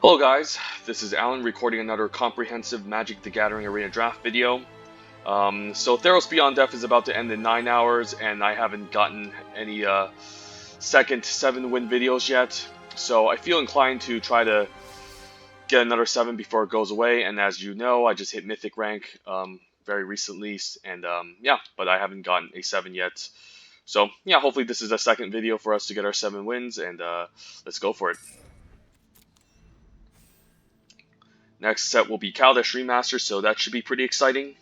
Hello guys, this is Alan recording another comprehensive Magic the Gathering Arena draft video. So Theros Beyond Death is about to end in 9 hours and I haven't gotten any second 7-win videos yet. So I feel inclined to try to get another 7 before it goes away, and as you know, I just hit Mythic rank very recently, and yeah, but I haven't gotten a 7 yet. So yeah, hopefully this is a second video for us to get our 7 wins, and let's go for it. Next set will be Kaladesh Remastered, so that should be pretty exciting.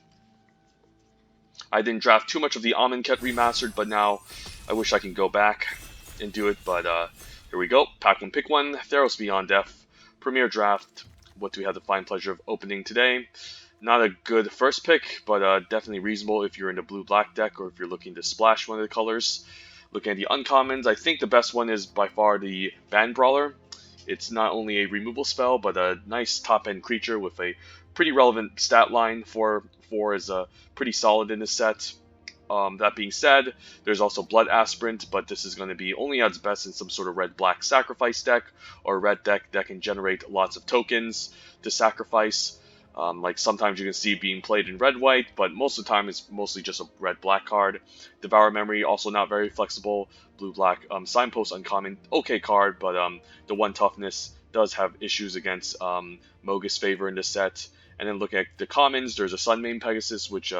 I didn't draft too much of the Amonkhet Remastered, but now I wish I can go back and do it. But here we go. Pack one, pick one. Theros Beyond Death. Premier Draft. What do we have the fine pleasure of opening today? Not a good first pick, but definitely reasonable if you're in the blue-black deck or if you're looking to splash one of the colors. Looking at the uncommons, I think the best one is by far the Band Brawler. It's not only a removal spell, but a nice top-end creature with a pretty relevant stat line. 4 is pretty solid in this set. That being said, there's also Blood Aspirant, but this is going to be only at its best in some sort of red-black sacrifice deck, or a red deck that can generate lots of tokens to sacrifice. Like sometimes you can see being played in red-white, but most of the time it's mostly just a red-black card. Devour Memory, also not very flexible. Blue-black Signpost, uncommon, okay card, but the 1 toughness does have issues against Mogus Favor in this set. And then look at the commons, there's a Sunmane Pegasus, which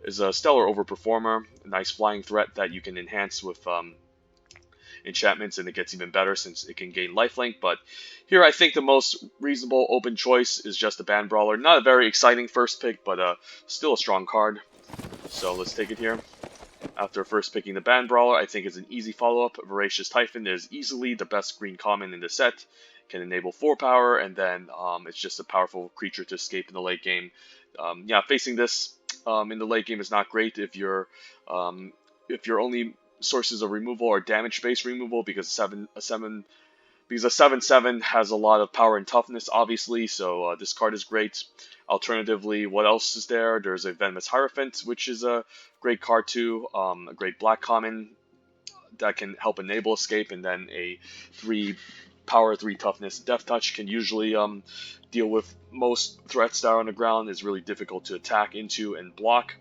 is a stellar overperformer, a nice flying threat that you can enhance with enchantments, and it gets even better since it can gain lifelink. But here I think the most reasonable open choice is just the Band Brawler. Not a very exciting first pick, but still a strong card. So let's take it here. After first picking the Band Brawler, I think it's an easy follow-up. Ferocious Typhon is easily the best green common in the set. Can enable 4 power, and then it's just a powerful creature to escape in the late game. Yeah, facing this in the late game is not great if your only sources of removal are damage-based removal, because a 7/7 has a lot of power and toughness, obviously, so this card is great. Alternatively, what else is there? There's a Venomous Hierophant, which is a great card too, a great black common that can help enable escape, and then a 3 power, 3 toughness Death Touch can usually deal with most threats that are on the ground. Is really difficult to attack into and block.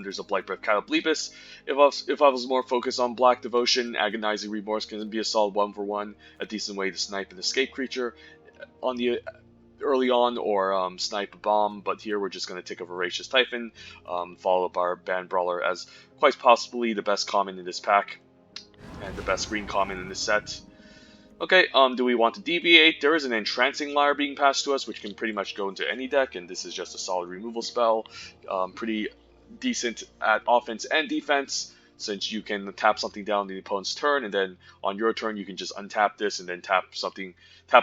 There's a Blight Breath Cataplepus. If I was more focused on Black Devotion, Agonizing Remorse can be a solid 1-for-1, a decent way to snipe an escape creature on the early on, or snipe a bomb. But here we're just going to take a Voracious Typhon, follow up our Band Brawler as quite possibly the best common in this pack, and the best green common in this set. Okay, do we want to deviate? There is an Entrancing Lyre being passed to us, which can pretty much go into any deck, and this is just a solid removal spell. Pretty decent at offense and defense, since you can tap something down the opponent's turn, and then on your turn you can just untap this and then tap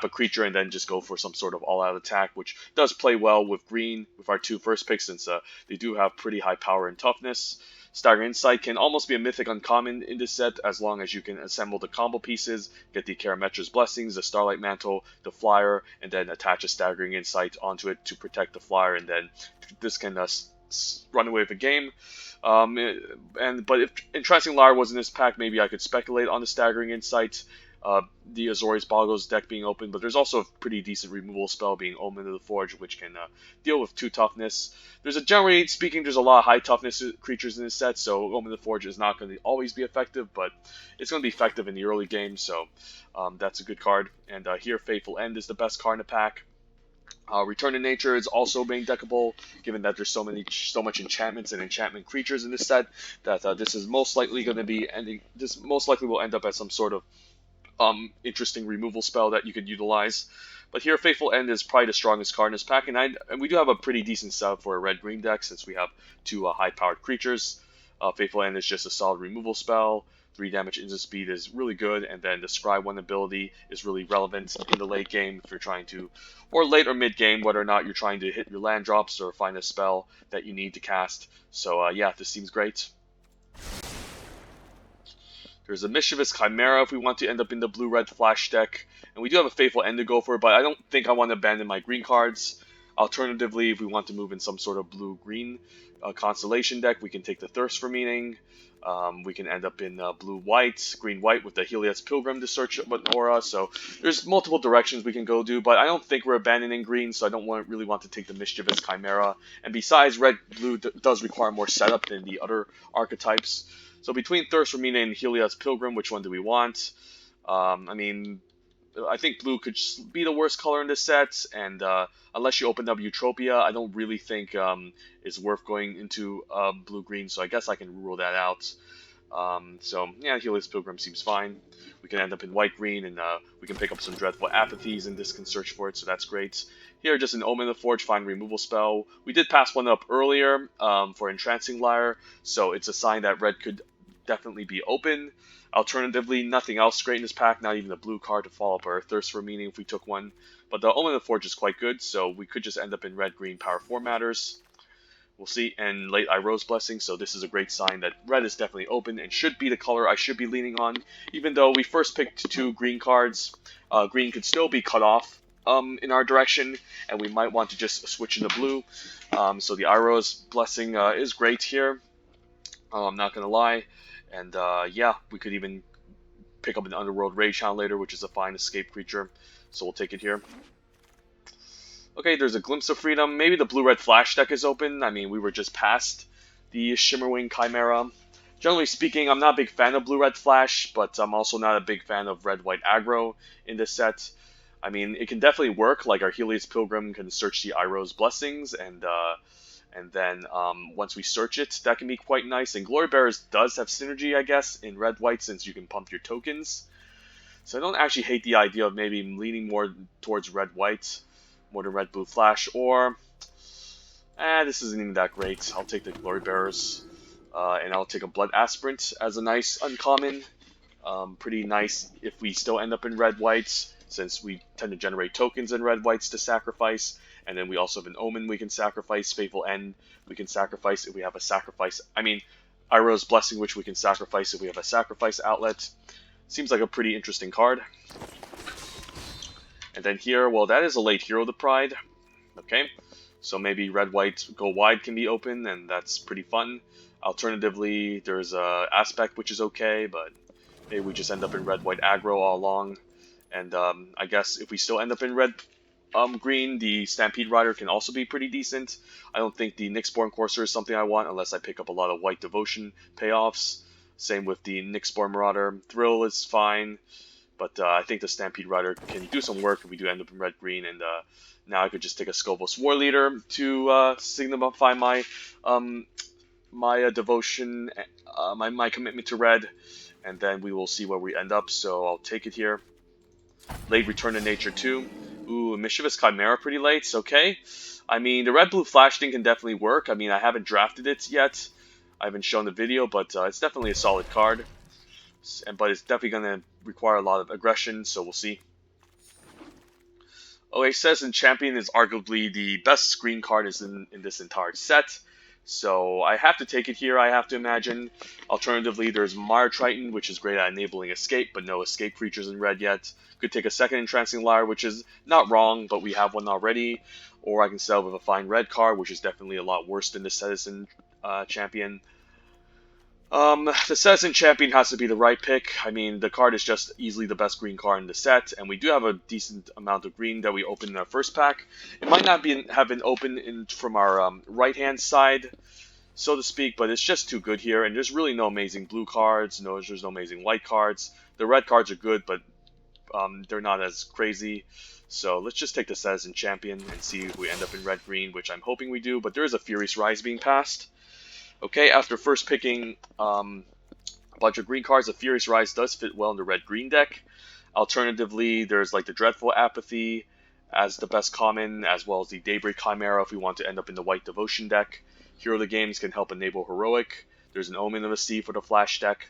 a creature, and then just go for some sort of all-out attack, which does play well with green, with our 2 first picks, since they do have pretty high power and toughness. Staggering Insight can almost be a mythic uncommon in this set, as long as you can assemble the combo pieces, get the Karametra's Blessings, the Starlight Mantle, the Flyer, and then attach a Staggering Insight onto it to protect the Flyer, and then this can run away with the game. But if Entrancing Lyre was in this pack, maybe I could speculate on the Staggering Insight, the Azorius Boggles deck being open, but there's also a pretty decent removal spell being Omen of the Forge, which can deal with 2 toughness. Generally speaking, there's a lot of high toughness creatures in this set, so Omen of the Forge is not going to always be effective, but it's going to be effective in the early game, so that's a good card. And here, Fateful End is the best card in the pack. Return to Nature is also being deckable, given that there's so much enchantments and enchantment creatures in this set, that this is most likely going to be ending. This most likely will end up as some sort of interesting removal spell that you could utilize. But here, Faithful End is probably the strongest card in this pack, and we do have a pretty decent setup for a red-green deck, since we have 2 high-powered creatures. Faithful End is just a solid removal spell. 3 damage instant speed is really good, and then the Scry 1 ability is really relevant in the late game if you're trying to, or late or mid game, whether or not you're trying to hit your land drops or find a spell that you need to cast. So yeah, this seems great. There's a Mischievous Chimera if we want to end up in the blue-red flash deck, and we do have a Faithful End to go for, but I don't think I want to abandon my green cards. Alternatively, if we want to move in some sort of blue-green constellation deck, we can take the Thirst for Meaning. We can end up in blue-white, green-white with the Helios Pilgrim to search an aura. So there's multiple directions we can go do, but I don't think we're abandoning green, so I don't really want to take the Mischievous Chimera. And besides, red-blue does require more setup than the other archetypes. So between Thirst for Meaning and Helios Pilgrim, which one do we want? I mean, I think blue could be the worst color in this set, and unless you open up Utopia, I don't really think it's worth going into blue-green, so I guess I can rule that out. So, yeah, Helios Pilgrim seems fine. We can end up in white-green, and we can pick up some Dreadful Apathies, and this can search for it, so that's great. Here, just an Omen of the Forge, fine removal spell. We did pass one up earlier for Entrancing Lyre, so it's a sign that red could definitely be open. Alternatively, nothing else great in this pack, not even a blue card to follow up our Thirst for Meaning if we took one. But the Omen of the Forge is quite good, so we could just end up in red-green Power 4 Matters. We'll see. And late Iroh's Blessing, so this is a great sign that red is definitely open and should be the color I should be leaning on. Even though we first picked 2 green cards, green could still be cut off in our direction, and we might want to just switch into blue. So the Iroh's Blessing is great here. I'm not going to lie. And yeah, we could even pick up an Underworld Rage Hound later, which is a fine escape creature. So we'll take it here. Okay, there's a Glimpse of Freedom. Maybe the blue-red flash deck is open. I mean, we were just past the Shimmerwing Chimera. Generally speaking, I'm not a big fan of blue-red flash, but I'm also not a big fan of red-white aggro in this set. I mean, it can definitely work. Like our Helios Pilgrim can search the Iroh's Blessings, and then once we search it, that can be quite nice. And Glory Bearers does have synergy, I guess, in red-white since you can pump your tokens. So I don't actually hate the idea of maybe leaning more towards red-white, more than red-blue flash, or this isn't even that great. I'll take the Glory Bearers, and I'll take a Blood Aspirant as a nice uncommon. Pretty nice if we still end up in red-whites, since we tend to generate tokens in red-whites to sacrifice. And then we also have an Omen we can sacrifice, Faithful End we can sacrifice if we have a sacrifice. I mean, Iroh's Blessing, which we can sacrifice if we have a sacrifice outlet. Seems like a pretty interesting card. And then here, well, that is a late Hero of the Pride. Okay, so maybe red-white go wide can be open, and that's pretty fun. Alternatively, there's a Aspect, which is okay, but maybe we just end up in red-white aggro all along. And I guess if we still end up in red-green, the Stampede Rider can also be pretty decent. I don't think the Nyxborn Courser is something I want unless I pick up a lot of White Devotion payoffs. Same with the Nyxborn Marauder. Thrill is fine, but I think the Stampede Rider can do some work if we do end up in red-green. And now I could just take a Scovos War Leader to signify my my devotion, my commitment to red, and then we will see where we end up. So I'll take it here. Late Return to Nature 2. Ooh, Mischievous Chimera pretty late. It's okay. I mean, the red-blue flash thing can definitely work. I mean, I haven't drafted it yet. I haven't shown the video, but it's definitely a solid card. But it's definitely going to require a lot of aggression, so we'll see. Okay, Citizen Champion is arguably the best screen card in this entire set. So I have to take it here, I have to imagine. Alternatively, there's Mire Triton, which is great at enabling escape, but no escape creatures in red yet. Could take a second Entrancing Lyre, which is not wrong, but we have one already. Or I can sell with a fine red card, which is definitely a lot worse than the Citizen Champion. The Citizen Champion has to be the right pick. I mean, the card is just easily the best green card in the set, and we do have a decent amount of green that we opened in our first pack. It might not have been open from our right-hand side, so to speak, but it's just too good here, and there's really no amazing blue cards, there's no amazing white cards. The red cards are good, but they're not as crazy. So let's just take the Citizen Champion and see if we end up in red-green, which I'm hoping we do, but there is a Furious Rise being passed. Okay, after first picking a bunch of green cards, the Furious Rise does fit well in the red-green deck. Alternatively, there's like the Dreadful Apathy as the best common, as well as the Daybreak Chimera if we want to end up in the White Devotion deck. Hero of the Games can help enable Heroic. There's an Omen of the Sea for the Flash deck.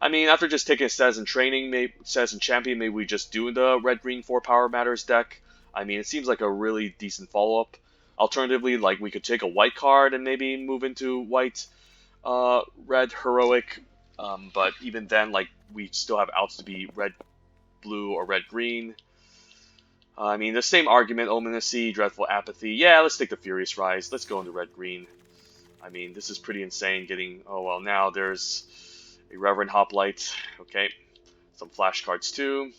I mean, after just taking a Citizen Champion, maybe we just do the red-green 4 Power Matters deck. I mean, it seems like a really decent follow-up. Alternatively, like, we could take a white card and maybe move into white, red, heroic, but even then, like, we still have outs to be red, blue, or red, green. I mean, the same argument, Omen of the Sea, Dreadful Apathy. Yeah, let's take the Furious Rise. Let's go into red, green. I mean, this is pretty insane getting... Oh, well, now there's a Reverend Hoplite. Okay. Some flashcards, too.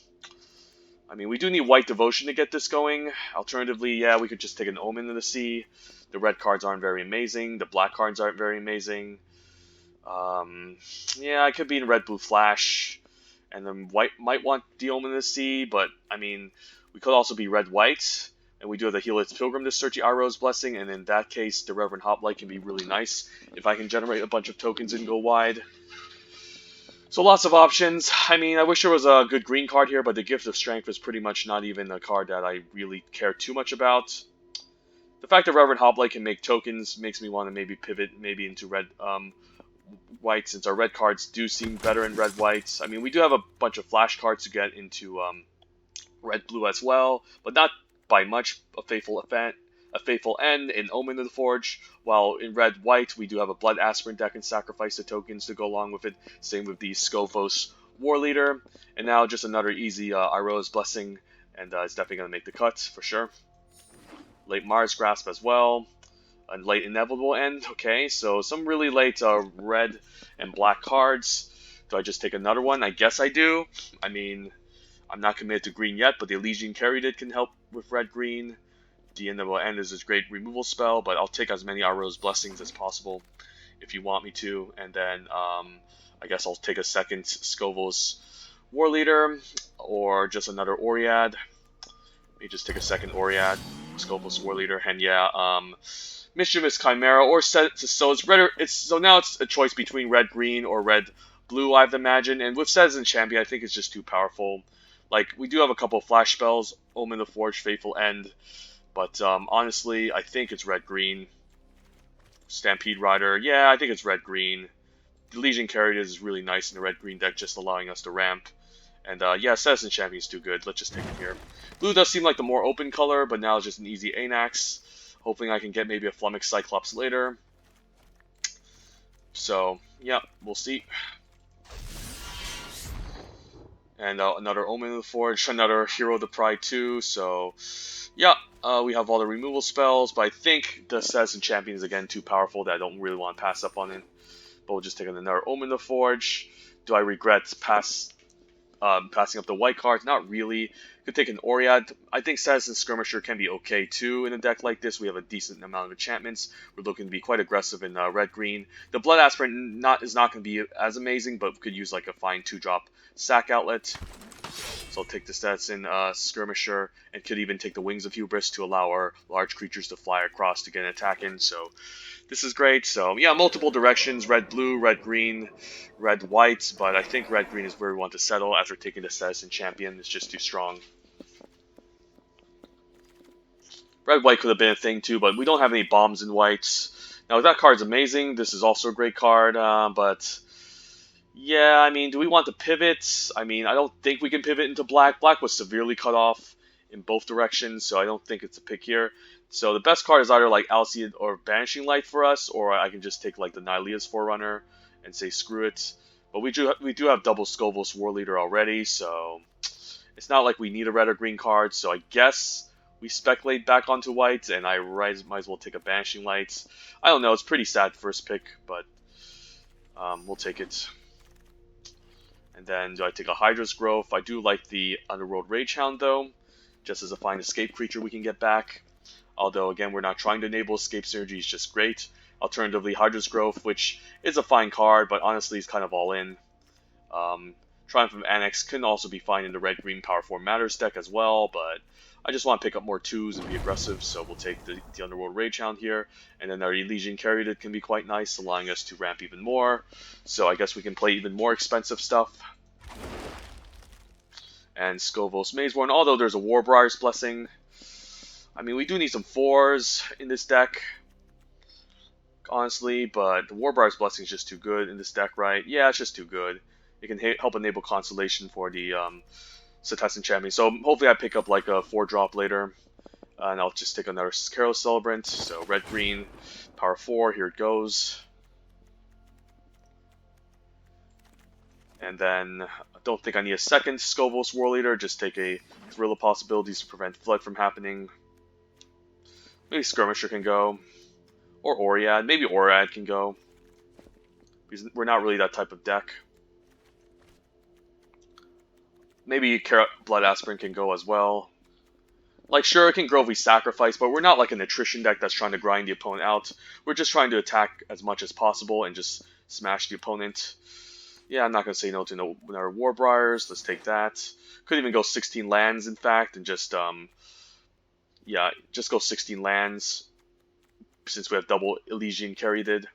I mean, we do need White Devotion to get this going. Alternatively, yeah, we could just take an Omen in the Sea. The red cards aren't very amazing. The black cards aren't very amazing. Yeah, I could be in Red-Blue Flash. And then White might want the Omen in the Sea, but, I mean, we could also be Red-White. And we do have the Helix Pilgrim to search the Iroh's Blessing, and in that case, the Reverend Hoplite can be really nice if I can generate a bunch of tokens and go wide. So lots of options. I mean, I wish there was a good green card here, but the Gift of Strength is pretty much not even a card that I really care too much about. The fact that Reverend Hoplite can make tokens makes me want to maybe pivot maybe into red white, since our red cards do seem better in red whites. I mean, we do have a bunch of flash cards to get into red blue as well, but not by much. A Faithful End, an Omen of the Forge, while in red-white we do have a Blood Aspirant that can sacrifice the tokens to go along with it. Same with the Skofos War Leader. And now just another easy Iroh's Blessing, and it's definitely going to make the cut, for sure. Late Mars Grasp as well. A late Inevitable End. Okay, so some really late red and black cards. Do I just take another one? I guess I do. I mean, I'm not committed to green yet, but the Elysian Caryatid can help with red-green. The Inevitable End is this great removal spell, but I'll take as many Iroh's Blessings as possible if you want me to. And then I guess I'll take a second Skofos War Leader, or just another Oread. Maybe just take a second Oread, Skofos War Leader, and yeah, Mischievous Chimera, or so now it's a choice between red-green or red-blue, I have to imagine. And with Citizen Champion, I think it's just too powerful. Like, we do have a couple of flash spells, Omen of the Forge, Faithful End, but honestly, I think it's red-green. Stampede Rider, yeah, I think it's red-green. The Legion Caryatid is really nice in the red-green deck, just allowing us to ramp. And yeah, Citizen Champion is too good. Let's just take it here. Blue does seem like the more open color, but now it's just an easy Anax. Hoping I can get maybe a Flummox Cyclops later. So, yeah, we'll see. And another Omen of the Forge, another Hero of the Pride too. So, yeah, we have all the removal spells, but I think the Citizen Champion is again too powerful that I don't really want to pass up on it. But we'll just take another Omen of the Forge. Do I regret passing up the white cards? Not really. Could take an Oread. I think Citizen Skirmisher can be okay too in a deck like this. We have a decent amount of enchantments. We're looking to be quite aggressive in red-green. The Blood Aspirant is not going to be as amazing, but could use like a fine 2-drop sack outlet. So I'll take the Citizen Skirmisher, and could even take the Wings of Hubris to allow our large creatures to fly across to get an attack in. So this is great. So yeah, multiple directions, red-blue, red-green, red-white, but I think red-green is where we want to settle after taking the Citizen Champion. It's just too strong. Red-white could have been a thing too, but we don't have any bombs in whites. Now that card's amazing. This is also a great card, but yeah, I mean, do we want to pivot? I mean, I don't think we can pivot into black. Black was severely cut off in both directions, so I don't think it's a pick here. So the best card is either like Alcid or Banishing Light for us, or I can just take like the Nylea's Forerunner and say screw it. But we do have double Skofos War Leader already, so it's not like we need a red or green card. So I guess we speculate back onto white, and I might as well take a Banishing Light. I don't know, it's pretty sad first pick, but we'll take it. And then do I take a Hydra's Growth? I do like the Underworld Ragehound though, just as a fine escape creature we can get back. Although again, we're not trying to enable escape synergy, it's just great. Alternatively, Hydra's Growth, which is a fine card, but honestly it's kind of all in. Triumph of Annex can also be fine in the red-green Power 4 Matters deck as well, but I just want to pick up more 2s and be aggressive, so we'll take the Underworld Ragehound here. And then our Elysian Caryatid can be quite nice, allowing us to ramp even more. So I guess we can play even more expensive stuff. And Skofos Mazeborn, although there's a Warbriar's Blessing. I mean, we do need some 4s in this deck, honestly, but the Warbriar's Blessing is just too good in this deck, right? Yeah, it's just too good. It can help enable Constellation for the Citizen Champion. So hopefully I pick up like a 4-drop later. And I'll just take another Carol Celebrant. So red-green, power 4, here it goes. And then I don't think I need a second Skofos War Leader. Just take a Thrill of Possibilities to prevent Flood from happening. Maybe Skirmisher can go. Or Oriad. Maybe Oriad can go. Because we're not really that type of deck. Maybe Blood Aspirant can go as well. Like, sure, it can grow if we sacrifice, but we're not like an attrition deck that's trying to grind the opponent out. We're just trying to attack as much as possible and just smash the opponent. Yeah, I'm not going to say no to no our Warbriars. Let's take that. Could even go 16 lands, in fact, and just, yeah, just go 16 lands, since we have double Elysian carry did.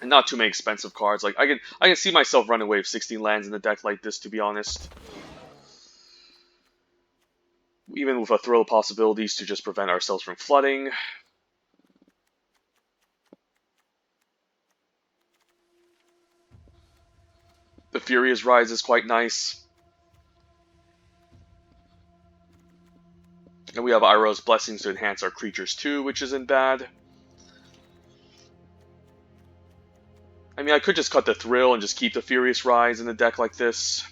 And not too many expensive cards. Like, I can see myself running away with 16 lands in a deck like this, to be honest. Even with a thrill of possibilities to just prevent ourselves from flooding. The Furious Rise is quite nice. And we have Iroh's Blessings to enhance our creatures too, which isn't bad. I mean, I could just cut the Thrill and just keep the Furious Rise in a deck like this.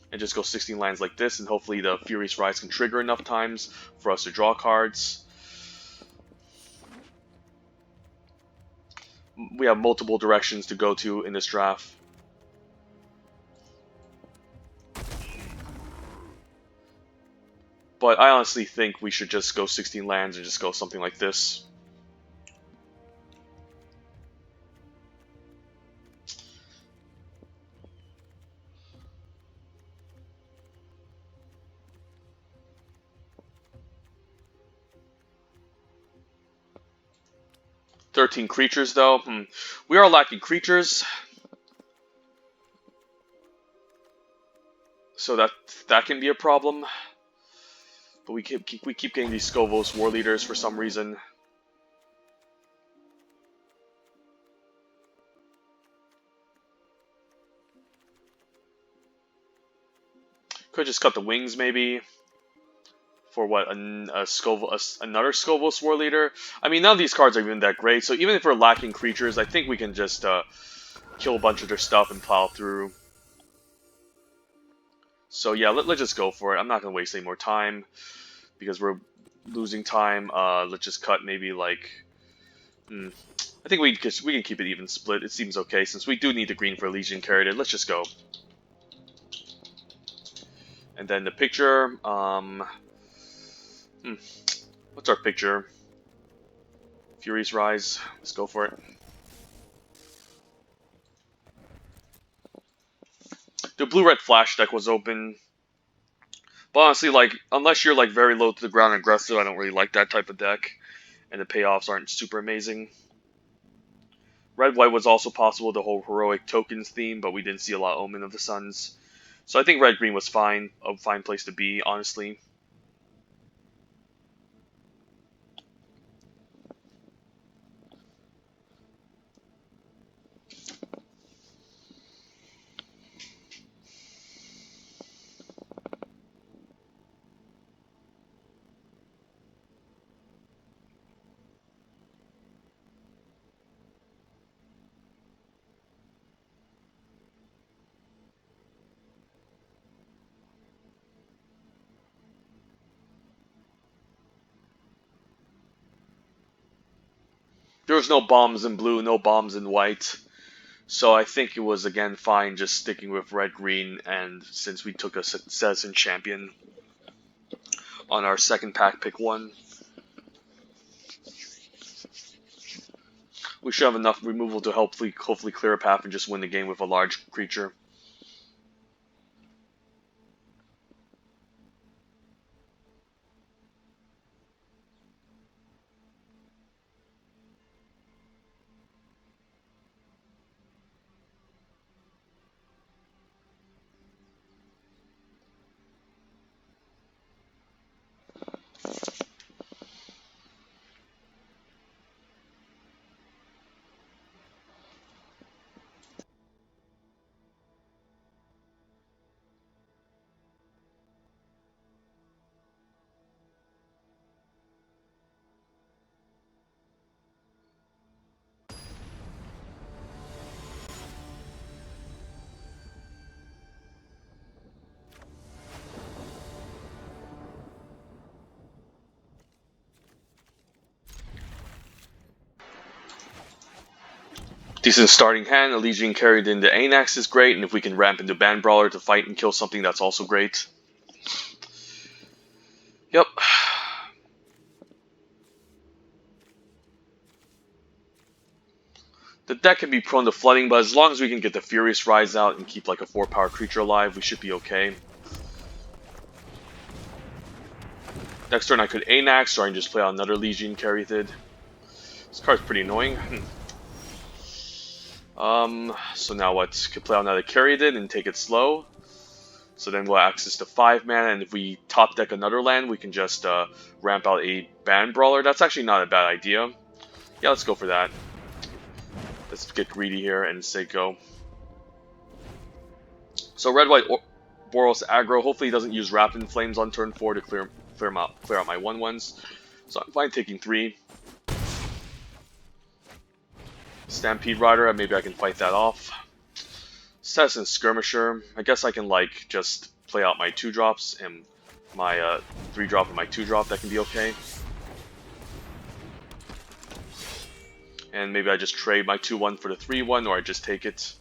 And just go 16 lands like this, and hopefully the Furious Rise can trigger enough times for us to draw cards. We have multiple directions to go to in this draft. But I honestly think we should just go 16 lands and just go something like this. "13 creatures, though. We are lacking creatures. So that can be a problem. But we keep getting these Scovos War Leaders for some reason. Could just cut the wings, maybe. For what, another Scovos War Leader? I mean, none of these cards are even that great, so even if we're lacking creatures, I think we can just kill a bunch of their stuff and plow through. So yeah, let's just go for it. I'm not going to waste any more time, because we're losing time. Let's just cut maybe like... I think we can keep it even split. It seems okay, since we do need the green for Legion Carried. Let's just go. And then the picture... what's our picture? Furious Rise. Let's go for it. The blue-red flash deck was open. But honestly, like, unless you're like very low to the ground aggressive, I don't really like that type of deck. And the payoffs aren't super amazing. Red-white was also possible, the whole heroic tokens theme, but we didn't see a lot of Omen of the Suns. So I think red-green was fine. A fine place to be, honestly. There was no bombs in blue, no bombs in white. So I think it was, again, fine just sticking with red-green, and since we took a Citizen Champion on our second pack, pick 1. We should have enough removal to hopefully clear a path and just win the game with a large creature. Decent starting hand. A Legion carried into Anax is great, and if we can ramp into Band Brawler to fight and kill something, that's also great. Yep. The deck can be prone to flooding, but as long as we can get the Furious Rise out and keep like a 4-power creature alive, we should be okay. Next turn I could Anax, or I can just play out another Legion Caryatid. This card's pretty annoying. So now what? Could play out another Caryatid and take it slow. So then we'll access to 5 mana, and if we top deck another land, we can just ramp out a Band Brawler. That's actually not a bad idea. Yeah, let's go for that. Let's get greedy here and say go. So red-white Boros aggro. Hopefully he doesn't use Rapid Flames on turn 4 to clear out my 1/1s. So I'm fine taking 3. Stampede Rider, maybe I can fight that off. Assassin Skirmisher, I guess I can like just play out my 2-drops and my 3-drop and my 2-drop, that can be okay. And maybe I just trade my 2/1 for the 3/1, or I just take it.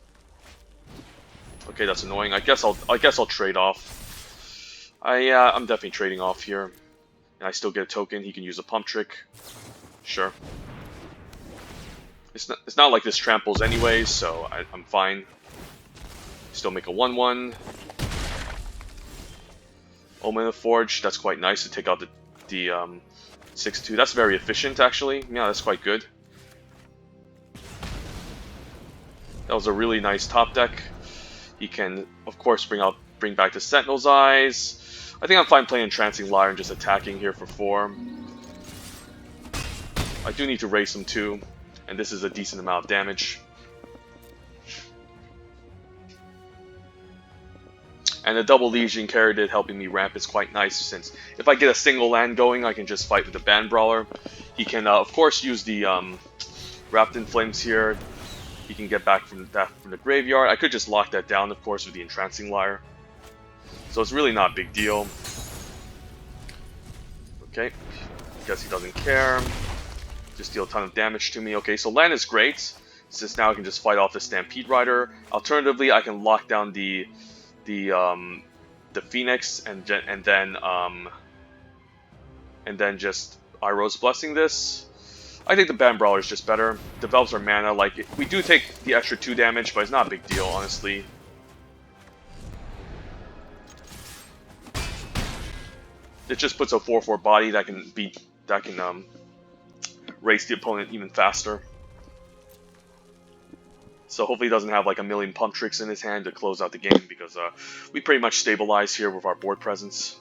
Okay, that's annoying. I guess I'll trade off. I'm definitely trading off here. And I still get a token. He can use a pump trick. Sure. It's not like this tramples anyways, so I'm fine. Still make a 1/1. Omen of Forge, that's quite nice to take out the 6/2. That's very efficient, actually. Yeah, that's quite good. That was a really nice top deck. He can, of course, bring back the Sentinel's Eyes. I think I'm fine playing Entrancing Lyre and just attacking here for 4. I do need to raise him too, and this is a decent amount of damage. And the double Legion Caryatid helping me ramp is quite nice, since if I get a single land going, I can just fight with the Band Brawler. He can, of course, use the Wrapped in Flames here. He can get back from the graveyard. I could just lock that down, of course, with the Entrancing Lyre. So it's really not a big deal. Okay, guess he doesn't care. Just deal a ton of damage to me. Okay, so land is great, since now I can just fight off the Stampede Rider. Alternatively, I can lock down the Phoenix and then just Iroh's Blessing this. I think the Band Brawler is just better. Develops our mana. Like, we do take the extra 2 damage, but it's not a big deal, honestly. It just puts a 4/4 body that can race the opponent even faster. So hopefully he doesn't have like a million pump tricks in his hand to close out the game, because we pretty much stabilize here with our board presence.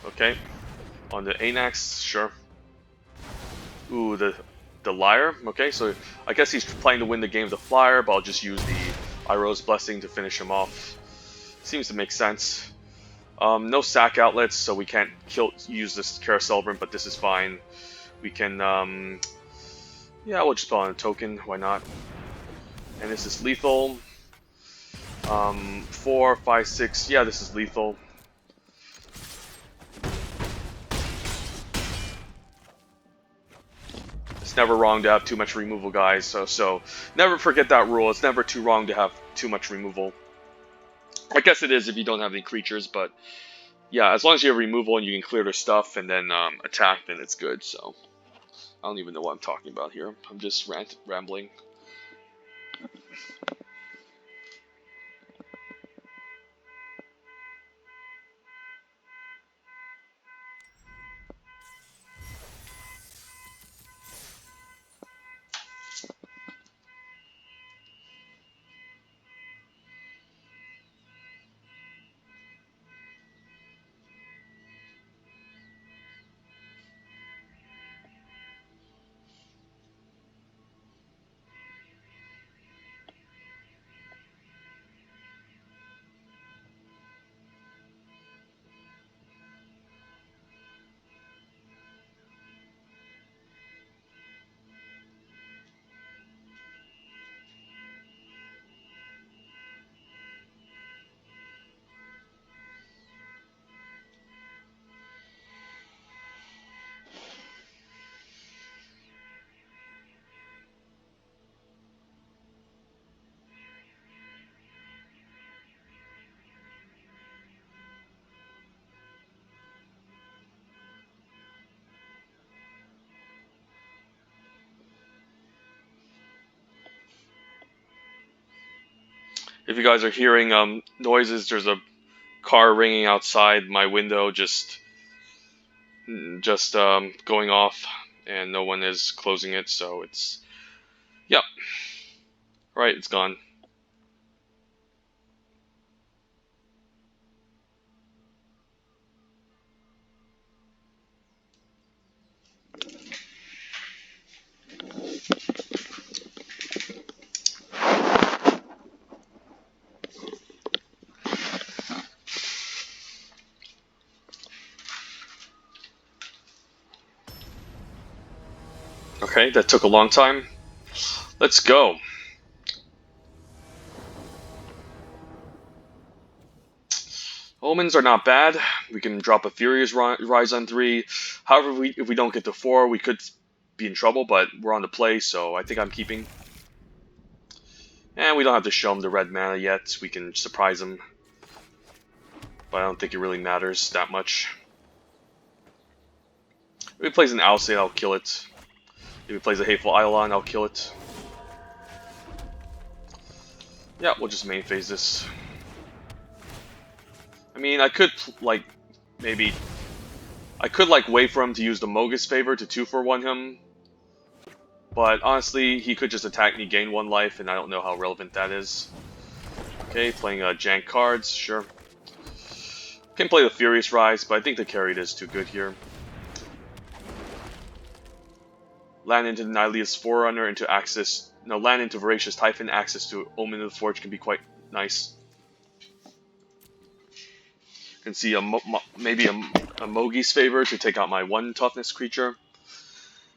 Okay, on the Anax, sure. Ooh, the Lyre. Okay, so I guess he's planning to win the game with the Flyer, but I'll just use the Iroh's Blessing to finish him off. Seems to make sense. No sack outlets, so we can't use this Carousel Run, but this is fine. We can, yeah, we'll just put on a token. Why not? And this is lethal. 4, 5, 6. Yeah, this is lethal. It's never wrong to have too much removal, guys. So never forget that rule. It's never too wrong to have too much removal. I guess it is if you don't have any creatures, but yeah, as long as you have removal and you can clear their stuff and then attack, then it's good. So I don't even know what I'm talking about here. I'm just rambling. If you guys are hearing noises, there's a car ringing outside my window, just going off, and no one is closing it, so it's, yep, right, it's gone. Okay, that took a long time. Let's go. Omens are not bad. We can drop a Furious Rise on 3. However, if we don't get to 4, we could be in trouble, but we're on the play, so I think I'm keeping. And we don't have to show him the red mana yet. We can surprise him. But I don't think it really matters that much. If he plays an Alcid, I'll kill it. If he plays a Hateful Eidolon, I'll kill it. Yeah, we'll just main phase this. I mean, I could, like, maybe... I could, like, wait for him to use the Mogis Favor to 2-for-1 him. But, honestly, he could just attack me, gain 1 life, and I don't know how relevant that is. Okay, playing jank cards, sure. Can play the Furious Rise, but I think the carry is too good here. Land into the Nihilious Forerunner, into access... No, land into Ferocious Typhon, access to Omen of the Forge can be quite nice. Can see maybe a Mogi's Favor to take out my 1 toughness creature.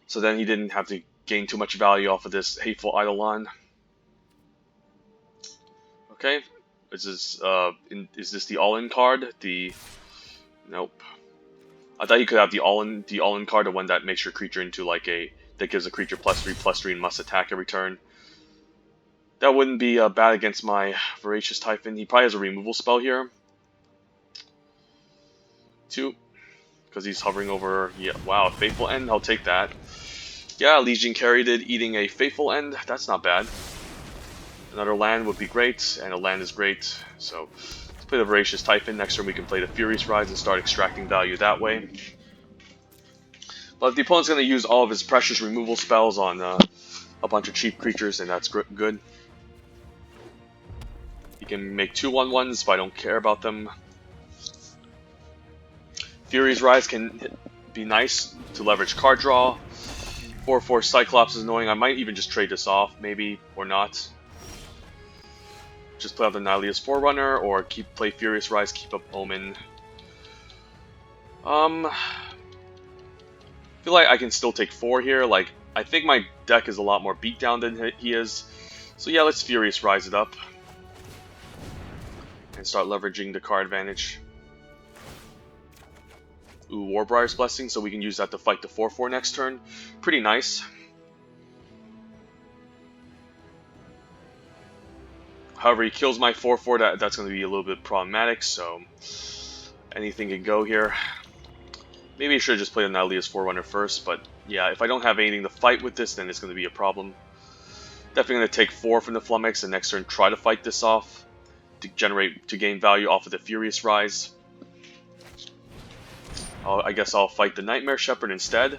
So then he didn't have to gain too much value off of this Hateful Eidolon. Okay, is this the all-in card? Nope. I thought you could have the all-in card, the one that makes your creature into like that gives a creature +3/+3 and must attack every turn. That wouldn't be bad against my Voracious Typhon. He probably has a removal spell here. 2, because he's hovering over. Yeah, wow, Faithful End. I'll take that. Yeah, Legion carried it, eating a Faithful End. That's not bad. Another land would be great, and a land is great. So let's play the Voracious Typhon. Next turn we can play the Furious Rise and start extracting value that way. But if the opponent's going to use all of his precious removal spells on a bunch of cheap creatures, then that's good. He can make 2/1/1s, but I don't care about them. Furious Rise can be nice to leverage card draw. 4/4 Cyclops is annoying. I might even just trade this off, maybe, or not. Just play out the Nihilious Forerunner, or play Furious Rise, keep up Omen. I feel like I can still take 4 here. Like, I think my deck is a lot more beatdown than he is. So yeah, let's Furious Rise it up. And start leveraging the card advantage. Ooh, Warbriar's Blessing, so we can use that to fight the 4/4 next turn. Pretty nice. However, he kills my 4/4, that's going to be a little bit problematic, so anything can go here. Maybe I should have just played a Nihilious Forerunner first, but yeah, if I don't have anything to fight with this, then it's going to be a problem. Definitely going to take 4 from the Flummox, and next turn try to fight this off to gain value off of the Furious Rise. I guess I'll fight the Nightmare Shepherd instead.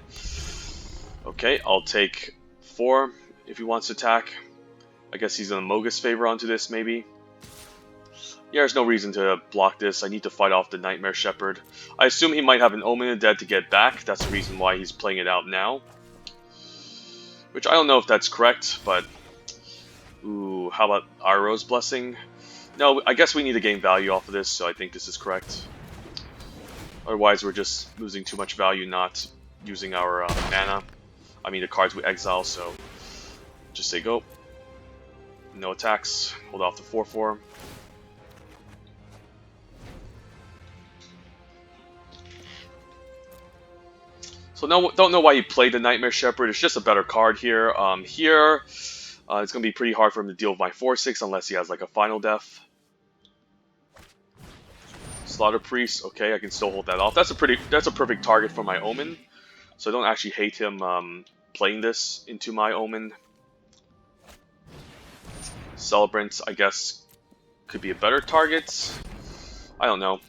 Okay, I'll take 4 if he wants to attack. I guess he's going to Mogis Favor onto this, maybe. Yeah, there's no reason to block this. I need to fight off the Nightmare Shepherd. I assume he might have an Omen of Dead to get back. That's the reason why he's playing it out now. Which I don't know if that's correct, but... Ooh, how about Iroh's Blessing? No, I guess we need to gain value off of this, so I think this is correct. Otherwise, we're just losing too much value not using our mana. I mean, the cards we exile, so just say go. No attacks. Hold off the 4/4. So don't know why he played the Nightmare Shepherd. It's just a better card here. It's going to be pretty hard for him to deal with my 4/6 unless he has like a Final Death. Slaughter Priest, okay, I can still hold that off. That's a perfect target for my Omen. So I don't actually hate him playing this into my Omen. Celebrant, I guess, could be a better target. I don't know.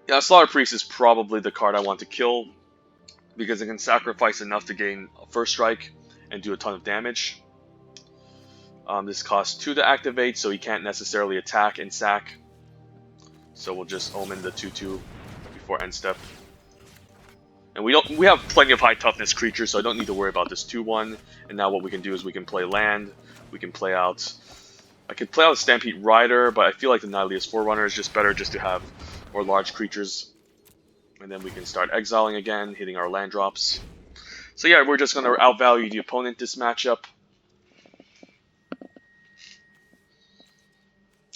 Yeah, Slaughter Priest is probably the card I want to kill because it can sacrifice enough to gain a first strike and do a ton of damage. This costs 2 to activate, so he can't necessarily attack and sack. So we'll just omen the 2/2 before end step. And we have plenty of high toughness creatures, so I don't need to worry about this 2/1. And now what we can do is we can play land. We can play out. I could play out a Stampede Rider, but I feel like the Nihilious Forerunner is just better just to have more large creatures. And then we can start exiling again, hitting our land drops. So yeah, we're just going to outvalue the opponent this matchup.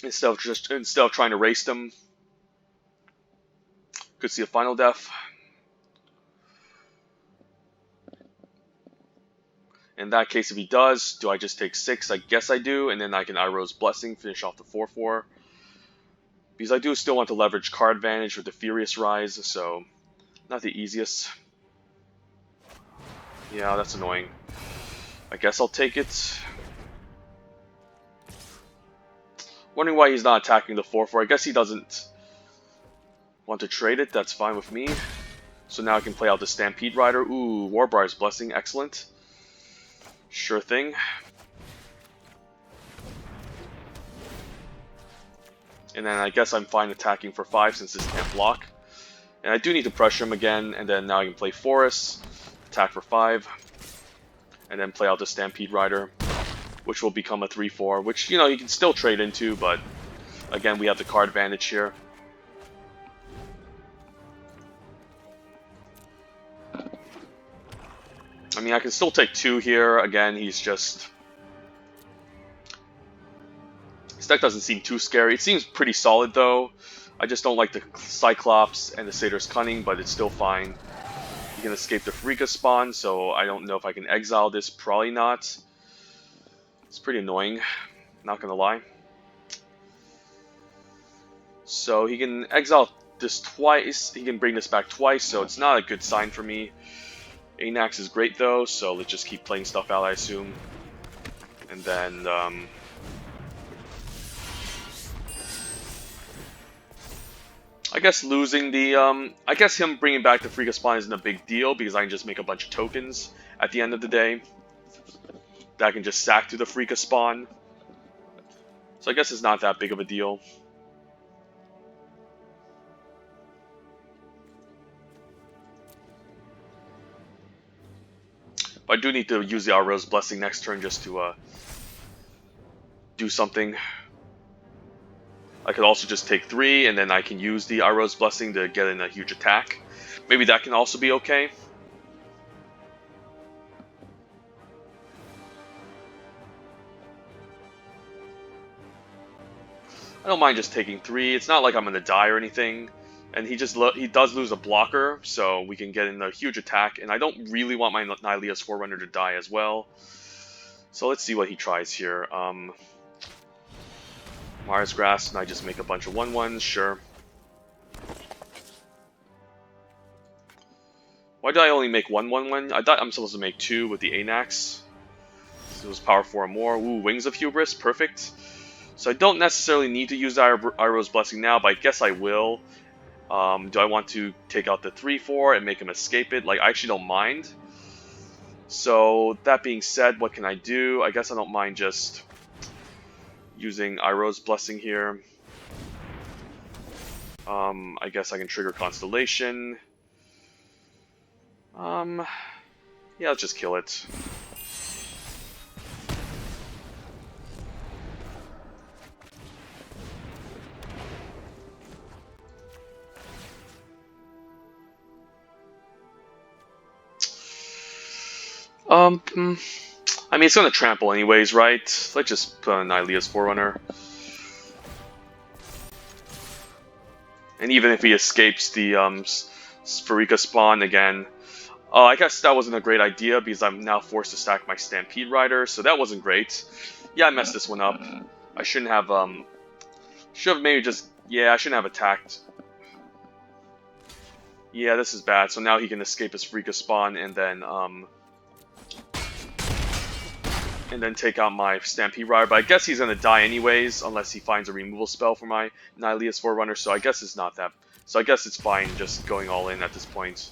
Instead of trying to race them. Could see a final death. In that case, if he does, do I just take 6? I guess I do, and then I can Iroh's Blessing, finish off the 4/4. Because I do still want to leverage card advantage with the Furious Rise, so not the easiest. Yeah, that's annoying. I guess I'll take it. Wondering why he's not attacking the 4/4. I guess he doesn't want to trade it. That's fine with me. So now I can play out the Stampede Rider. Ooh, Warbriar's Blessing, excellent. Sure thing. And then I guess I'm fine attacking for 5 since this can't block. And I do need to pressure him again, and then now I can play Forest, attack for 5, and then play out the Stampede Rider, which will become a 3/4, which, you know, you can still trade into, but again, we have the card advantage here. I mean, I can still take 2 here. Again, he's just... This deck doesn't seem too scary. It seems pretty solid, though. I just don't like the Cyclops and the Satyr's Cunning, but it's still fine. He can escape the Pharika spawn, so I don't know if I can exile this. Probably not. It's pretty annoying, not gonna lie. So he can exile this twice. He can bring this back twice, so it's not a good sign for me. Anax is great though, so let's just keep playing stuff out, I assume. And then, I guess losing the, I guess him bringing back the Pharika spawn isn't a big deal, because I can just make a bunch of tokens at the end of the day that I can just sack to the Pharika spawn. So I guess it's not that big of a deal. But I do need to use the Iroh's Blessing next turn just to do something. I could also just take 3, and then I can use the Iroh's Blessing to get in a huge attack. Maybe that can also be okay. I don't mind just taking 3. It's not like I'm going to die or anything. And he does lose a blocker, so we can get in a huge attack. And I don't really want my Nihilious Forerunner to die as well. So let's see what he tries here. Mars Grass, and I just make a bunch of 1/1s, sure. Why did I only make 1/1? I thought I'm supposed to make 2 with the Anax. This was power 4 or more. Ooh, Wings of Hubris, perfect. So I don't necessarily need to use Iroh's Blessing now, but I guess I will. Do I want to take out the 3/4 and make him escape it? Like, I actually don't mind. So, that being said, what can I do? I guess I don't mind just using Iroh's Blessing here. I guess I can trigger Constellation. Yeah, let's just kill it. I mean, it's gonna trample anyways, right? Let's just put on Nihilious Forerunner. And even if he escapes the Pharika spawn again, I guess that wasn't a great idea because I'm now forced to stack my Stampede Rider, so that wasn't great. Yeah, I messed this one up. I shouldn't have, should have maybe just, yeah, I shouldn't have attacked. Yeah, this is bad. So now he can escape his Pharika spawn and then, and then take out my Stampede Rider. But I guess he's going to die anyways, unless he finds a removal spell for my Nihilius Forerunner, so I guess it's not that... So I guess it's fine just going all in at this point.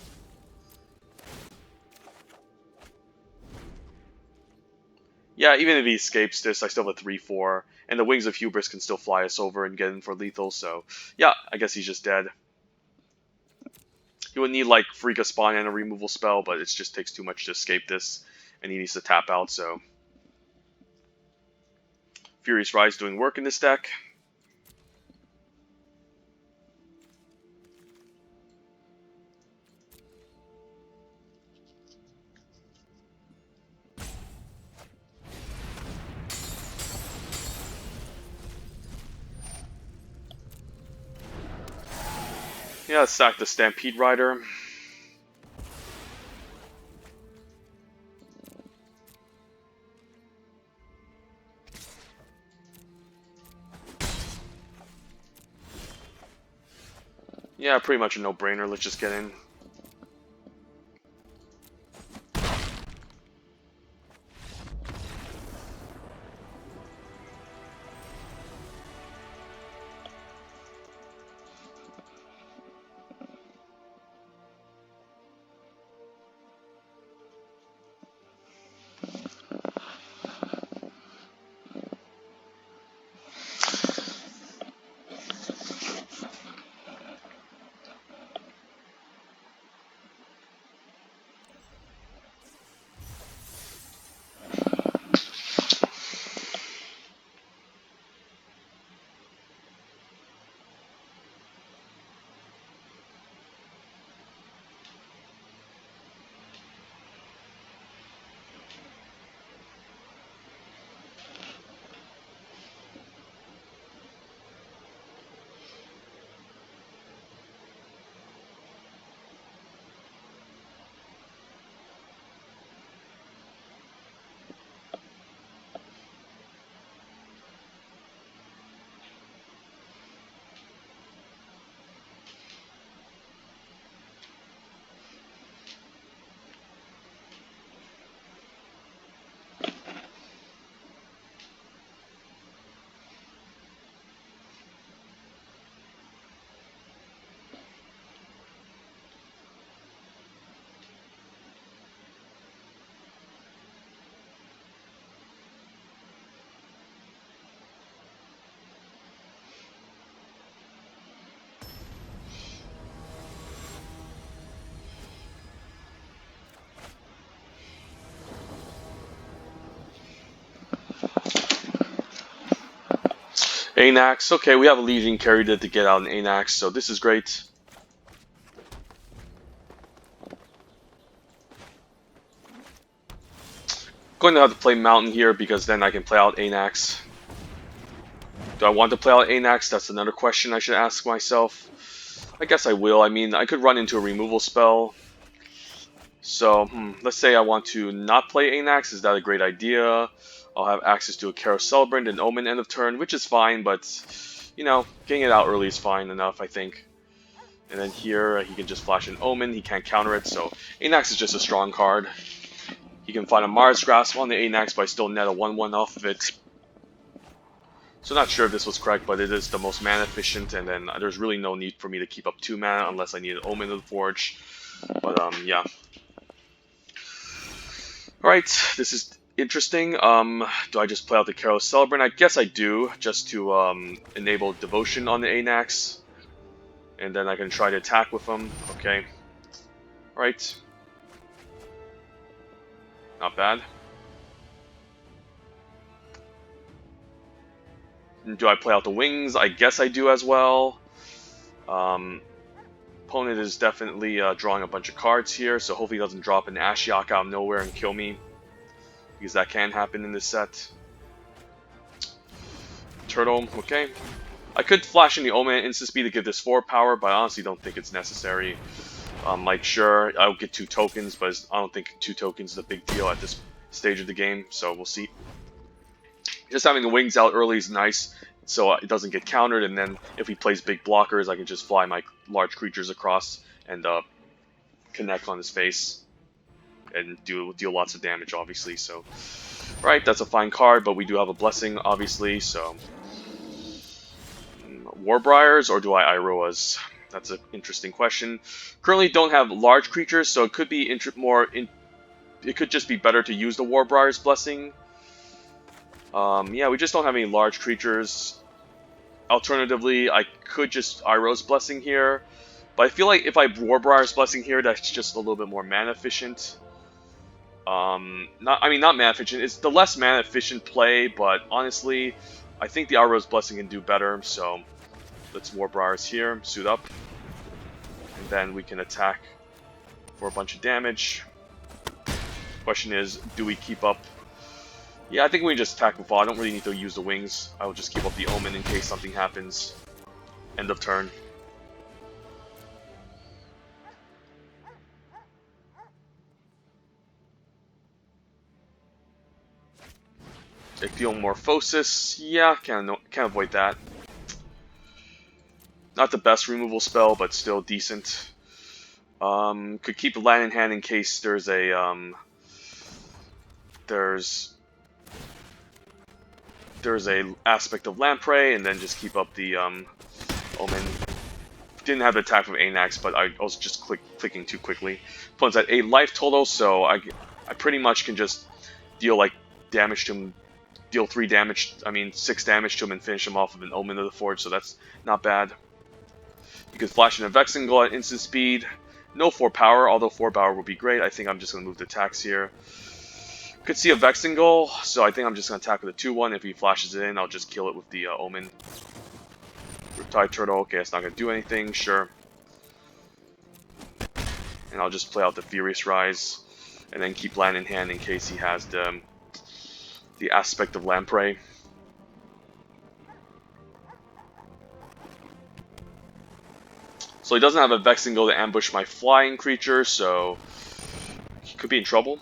Yeah, even if he escapes this, I still have a 3-4, and the Wings of Hubris can still fly us over and get in for lethal, so yeah, I guess he's just dead. He would need like Freaka Spawn and a removal spell, but it just takes too much to escape this, and he needs to tap out, so... Furious Rise doing work in this deck. Yeah, let's sack the Stampede Rider. Yeah, pretty much a no-brainer. Let's just get in. Anax. Okay, we have a Legion carried it to get out an Anax, so this is great. Going to have to play Mountain here because then I can play out Anax. Do I want to play out Anax? That's another question I should ask myself. I guess I will. I mean, I could run into a removal spell. So, let's say I want to not play Anax. Is that a great idea? I'll have access to a Kero Celebrant and Omen end of turn, which is fine, but, you know, getting it out early is fine enough, I think. And then here, he can just flash an Omen. He can't counter it, so Anax is just a strong card. He can find a Mars Grasp on the Anax, but I still net a 1-1 off of it. So not sure if this was correct, but it is the most mana efficient, and then there's really no need for me to keep up 2 mana unless I need an Omen of the Forge. But, yeah. Alright, this is interesting. Do I just play out the Kero Celebrant? I guess I do, just to enable Devotion on the Anax. And then I can try to attack with him. Okay. Alright. Not bad. Do I play out the Wings? I guess I do as well. Opponent is definitely drawing a bunch of cards here, so hopefully he doesn't drop an Ashiok out of nowhere and kill me. Because that can happen in this set. Turtle, okay. I could flash in the Omen at instant speed to give this 4 power, but I honestly don't think it's necessary. Like, sure, I'll get 2 tokens, but I don't think 2 tokens is a big deal at this stage of the game, so we'll see. Just having the Wings out early is nice, so it doesn't get countered, and then if he plays big blockers, I can just fly my large creatures across and connect on his face and deal lots of damage, obviously. So Right, that's a fine card, but we do have a blessing, obviously, so... Warbriars, or do I Iroas? That's an interesting question. Currently don't have large creatures, so it could be it could just be better to use the Warbriar's blessing. Yeah, we just don't have any large creatures. Alternatively, I could just Iroh's blessing here. But I feel like if I Warbriar's blessing here, that's just a little bit more mana efficient. Not mana efficient. It's the less mana efficient play, but honestly, I think the Iroh's blessing can do better. So let's Warbriar's here, suit up, and then we can attack for a bunch of damage. Question is, do we keep up? Yeah, I think we can just attack with all. I don't really need to use the wings. I will just keep up the Omen in case something happens. End of turn. Morphosis, yeah, can't avoid that. Not the best removal spell, but still decent. Could keep the land in hand in case there's a there's a aspect of Lamprey, and then just keep up the Omen. Didn't have the attack from Anax, but I was just clicking too quickly. Opponent's at 8 life total, so I pretty much can just deal like damage to him. Deal 6 damage to him and finish him off with an Omen of the Forge, so that's not bad. You could flash in a Vexingle at instant speed. No 4 power, although 4 power would be great. I think I'm just going to move the attacks here. Could see a Vexingle, so I think I'm just going to attack with a 2-1. If he flashes it in, I'll just kill it with the Omen. Riptide Turtle, okay, it's not going to do anything, sure. And I'll just play out the Furious Rise, and then keep land in hand in case he has the aspect of Lamprey. So he doesn't have a Vexingle to ambush my flying creature, so he could be in trouble.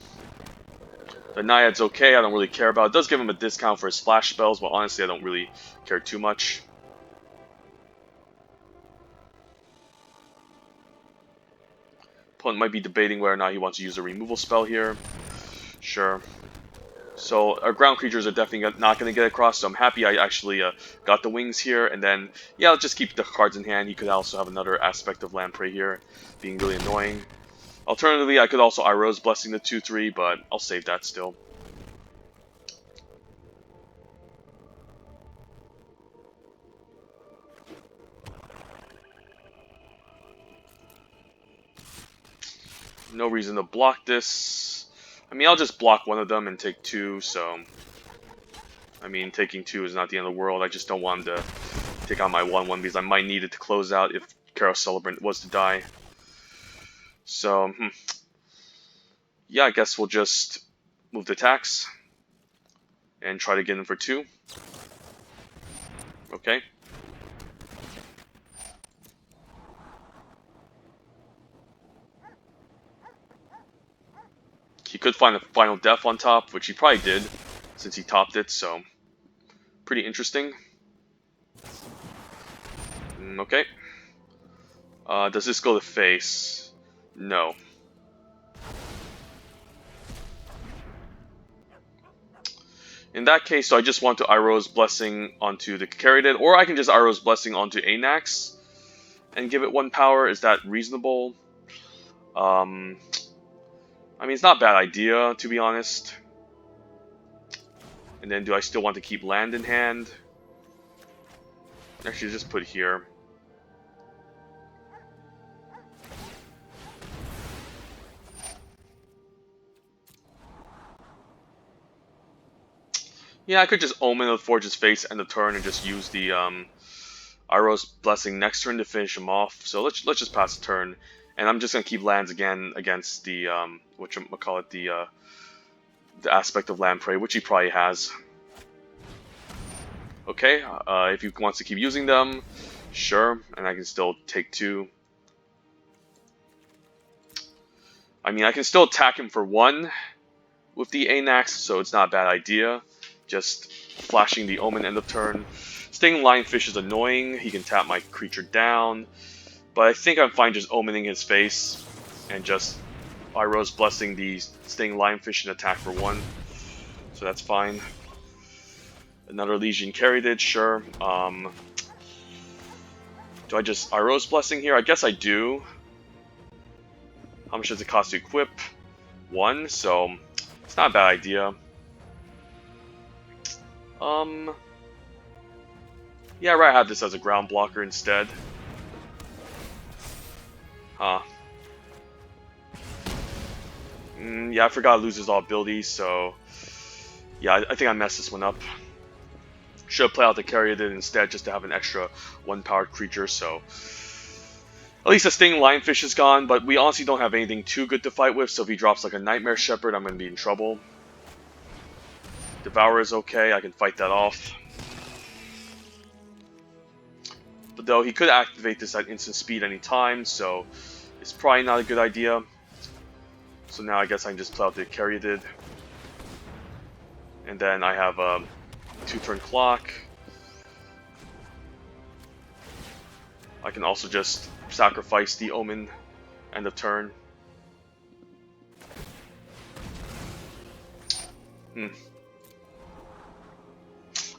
The Naiad's okay, I don't really care about it. It does give him a discount for his splash spells, but honestly I don't really care too much. Opponent might be debating whether or not he wants to use a removal spell here. Sure. So our ground creatures are definitely not going to get across, so I'm happy I actually got the wings here. And then, yeah, I'll just keep the cards in hand. He could also have another aspect of Lamprey here, being really annoying. Alternatively, I could also Iroh's Blessing the 2-3, but I'll save that still. No reason to block this. I mean, I'll just block one of them and take 2, so... I mean, taking 2 is not the end of the world. I just don't want him to take on my 1-1 because I might need it to close out if Chaos Celebrant was to die. So, yeah, I guess we'll just move the attacks and try to get him for 2. Okay. He could find a Final Death on top, which he probably did, since he topped it, so pretty interesting. Okay. Does this go to face? No. In that case, so I just want to Iroh's Blessing onto the Caryatid, or I can just Iroh's Blessing onto Anax and give it 1 power. Is that reasonable? I mean, it's not a bad idea, to be honest. And then do I still want to keep land in hand? Actually, just put here. Yeah, I could just Omen of the Forge's Face end the turn and just use the Iroh's Blessing next turn to finish him off. So let's just pass the turn. And I'm just going to keep lands again against the, the aspect of Lamprey, which he probably has. Okay, if he wants to keep using them, sure, and I can still take 2. I mean, I can still attack him for 1 with the Anax, so it's not a bad idea. Just flashing the Omen end of turn. Stinging Lionfish is annoying, he can tap my creature down. But I think I'm fine just Omening his face and just Iroh's Blessing the Stinging Lionfish and attack for 1. so that's fine. Another Legion carried it, sure. Do I just Iroh's Blessing here? I guess I do. How much does it cost to equip? 1, so it's not a bad idea. Yeah, I'd rather have this as a ground blocker instead. Huh. Yeah, I forgot it loses all abilities, so... Yeah, I think I messed this one up. Should have played out the Caryatid instead just to have an extra 1-powered creature, so... At least the Stinging Lionfish is gone, but we honestly don't have anything too good to fight with, so if he drops like a Nightmare Shepherd, I'm going to be in trouble. Devour is okay, I can fight that off. But though, he could activate this at instant speed anytime, so it's probably not a good idea. So now I guess I can just play out the Caryatid. And then I have a 2-turn clock. I can also just sacrifice the Omen end of turn.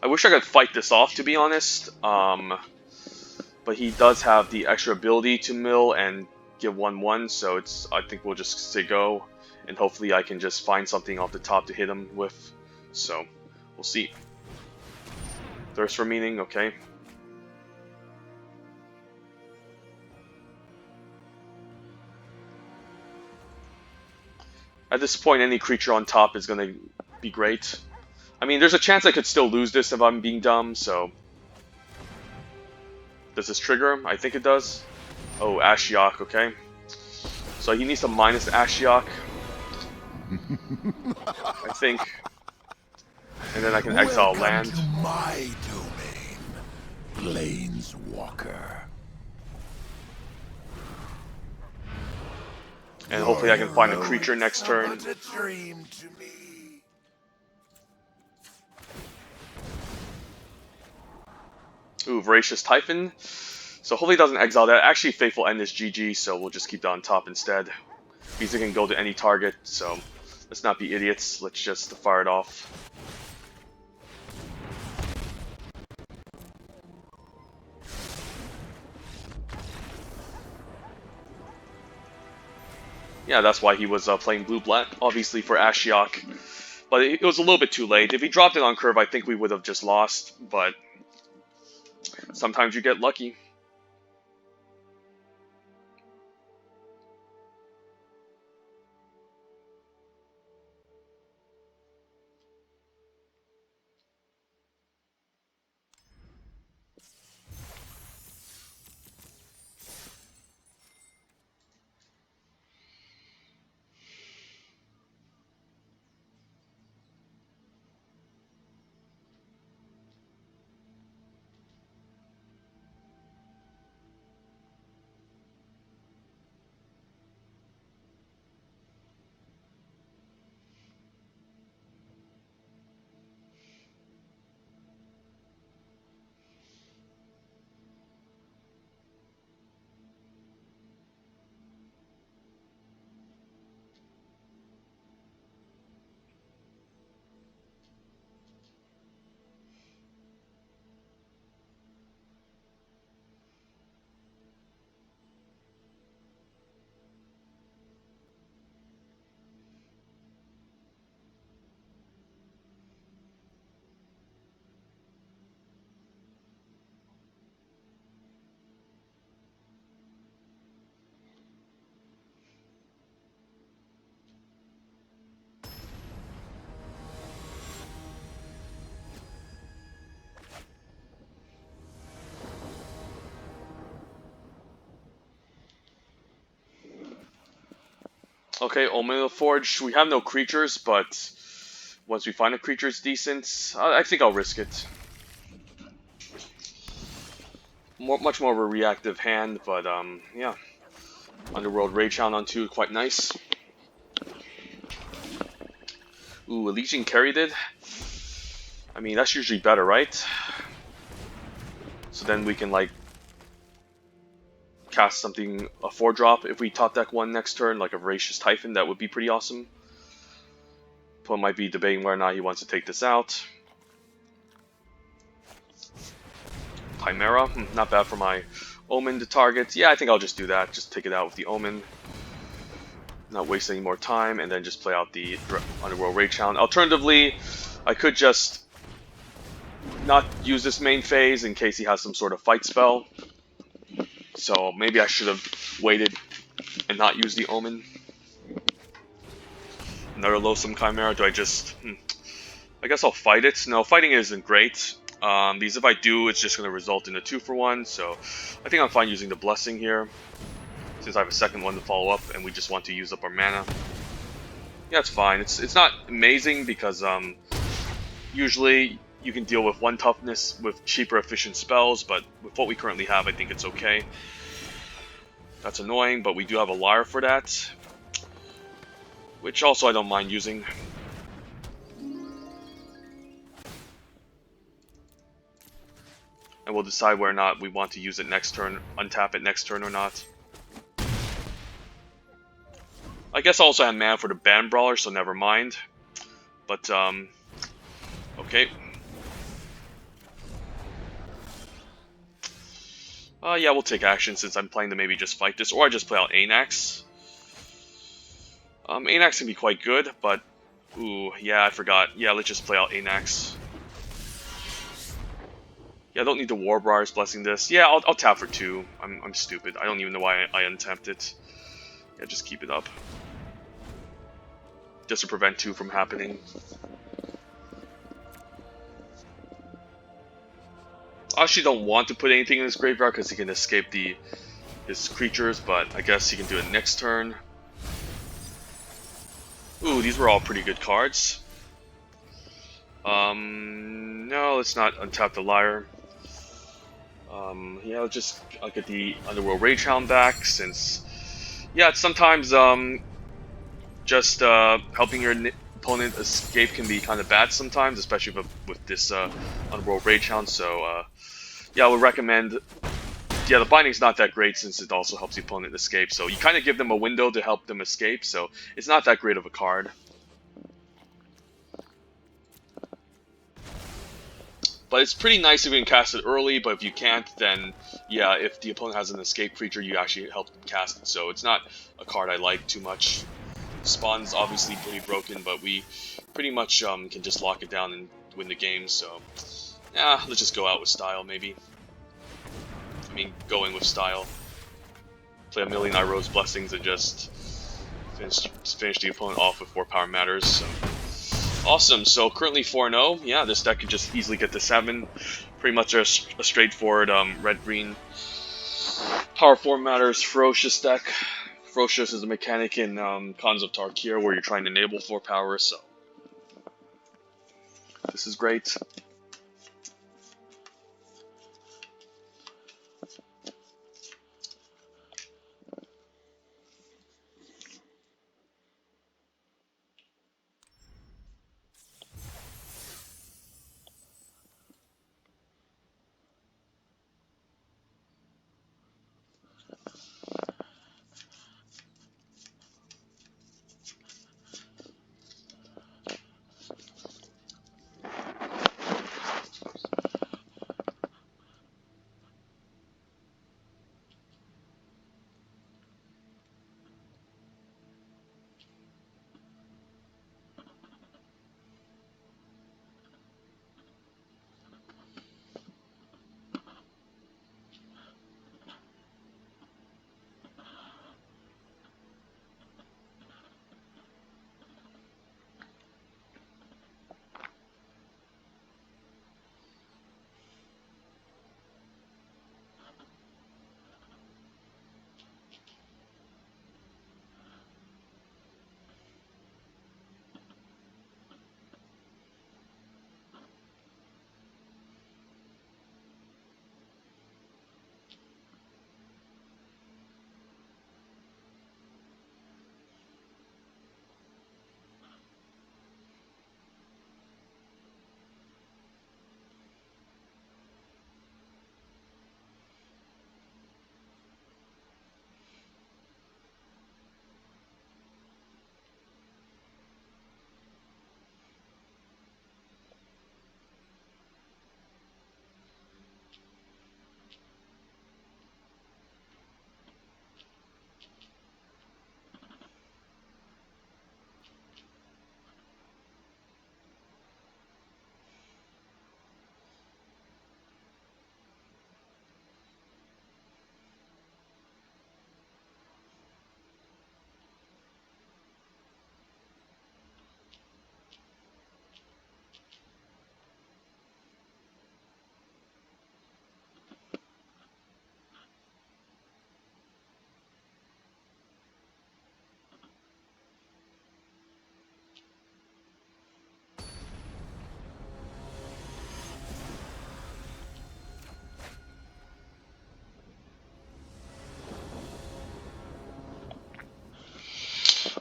I wish I could fight this off, to be honest. But he does have the extra ability to mill and give 1/1, so I think we'll just say go, and hopefully I can just find something off the top to hit him with. So we'll see. Thirst for Meaning, okay. At this point, any creature on top is going to be great. I mean, there's a chance I could still lose this if I'm being dumb, so... Does this trigger him? I think it does. Oh, Ashiok, okay. So he needs to minus the Ashiok. I think. And then I can exile land. To my domain, Planeswalker. And hopefully I can find a creature next turn. A dream to me. Ooh, Voracious Typhon. So hopefully it doesn't exile that. Actually, Faithful End is GG, so we'll just keep that on top instead. Because it can go to any target, so let's not be idiots. Let's just fire it off. Yeah, that's why he was playing blue-black, obviously for Ashiok. But it was a little bit too late. If he dropped it on curve, I think we would have just lost, but sometimes you get lucky. Okay, Omen of the Forge. We have no creatures, but once we find a creature it's decent, I think I'll risk it. Much more of a reactive hand, but yeah. Underworld Ragehound on 2, quite nice. Ooh, a Legion Caryatid. I mean, that's usually better, right? So then we can, like, cast something, a 4-drop if we top deck one next turn, like a Voracious Typhon. That would be pretty awesome. Opponent might be debating whether or not he wants to take this out. Chimera, not bad for my Omen to target. Yeah, I think I'll just do that. Just take it out with the Omen. Not waste any more time, and then just play out the Underworld Rage Hound. Alternatively, I could just not use this main phase in case he has some sort of fight spell. So maybe I should have waited and not use the Omen. Another Loathsome Chimera. Do I just... I guess I'll fight it. No, fighting isn't great. Because if I do, it's just going to result in a 2-for-1. So I think I'm fine using the Blessing here, since I have a second one to follow up, and we just want to use up our mana. Yeah, it's fine. It's not amazing because usually you can deal with 1 toughness with cheaper efficient spells, but with what we currently have, I think it's okay. That's annoying, but we do have a Lyre for that, which also I don't mind using. And we'll decide whether or not we want to use it next turn, untap it next turn or not. I guess I also have mana for the Band Brawler, so never mind. But, okay. Yeah, we'll take action since I'm planning to maybe just fight this, or I just play out Anax. Anax can be quite good, but... Ooh, yeah, I forgot. Yeah, let's just play out Anax. Yeah, I don't need the Warbriar's Blessing this. Yeah, I'll tap for 2. I'm stupid. I don't even know why I untapped it. Yeah, just keep it up. Just to prevent 2 from happening. I actually don't want to put anything in his graveyard because he can escape his creatures, but I guess he can do it next turn. Ooh, these were all pretty good cards. No, let's not untap the Lyre. Yeah, I'll get the Underworld Rage Hound back, since, yeah, it's sometimes, just, helping your opponent escape can be kind of bad sometimes, especially with this, Underworld Rage Hound, so, yeah, I would recommend, yeah, the binding's not that great since it also helps the opponent escape, so you kind of give them a window to help them escape, so it's not that great of a card. But it's pretty nice if you can cast it early, but if you can't, then, yeah, if the opponent has an escape creature, you actually help them cast it, so it's not a card I like too much. Spawn's obviously pretty broken, but we pretty much can just lock it down and win the game, so... Yeah, let's just go out with style, maybe. I mean, go in with style. Play a million Iroh's Blessings and just finish the opponent off with 4 Power Matters, so... Awesome, so currently 4-0. Yeah, this deck could just easily get to 7. Pretty much a straightforward red-green Power 4 Matters Ferocious deck. Ferocious is a mechanic in Khans of Tarkir where you're trying to enable 4 power, so this is great.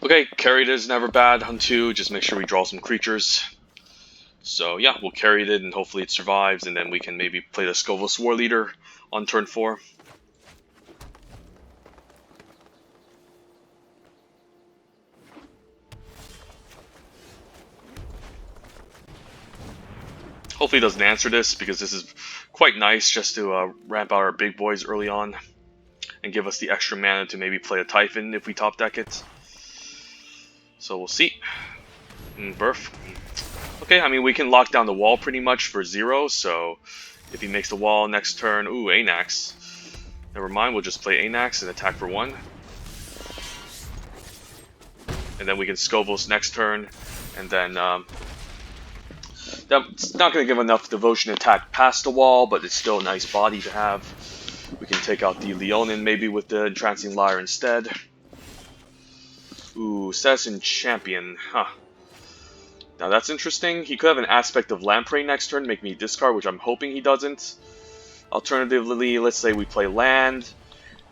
Okay, carried is never bad on 2, just make sure we draw some creatures. So yeah, we'll carry it and hopefully it survives, and then we can maybe play the Scovos War Leader on turn 4. Hopefully he doesn't answer this, because this is quite nice just to ramp out our big boys early on and give us the extra mana to maybe play a Typhon if we top deck it. So we'll see. Birth. Okay, I mean, we can lock down the wall pretty much for 0, so if he makes the wall next turn... Ooh, Anax. Never mind, we'll just play Anax and attack for 1. And then we can Scovos next turn, and then... that's not going to give enough devotion attack past the wall, but it's still a nice body to have. We can take out the Leonin maybe with the Entrancing Lyre instead. Ooh, Citizen Champion, huh. Now that's interesting. He could have an aspect of Lamprey next turn, make me discard, which I'm hoping he doesn't. Alternatively, let's say we play land.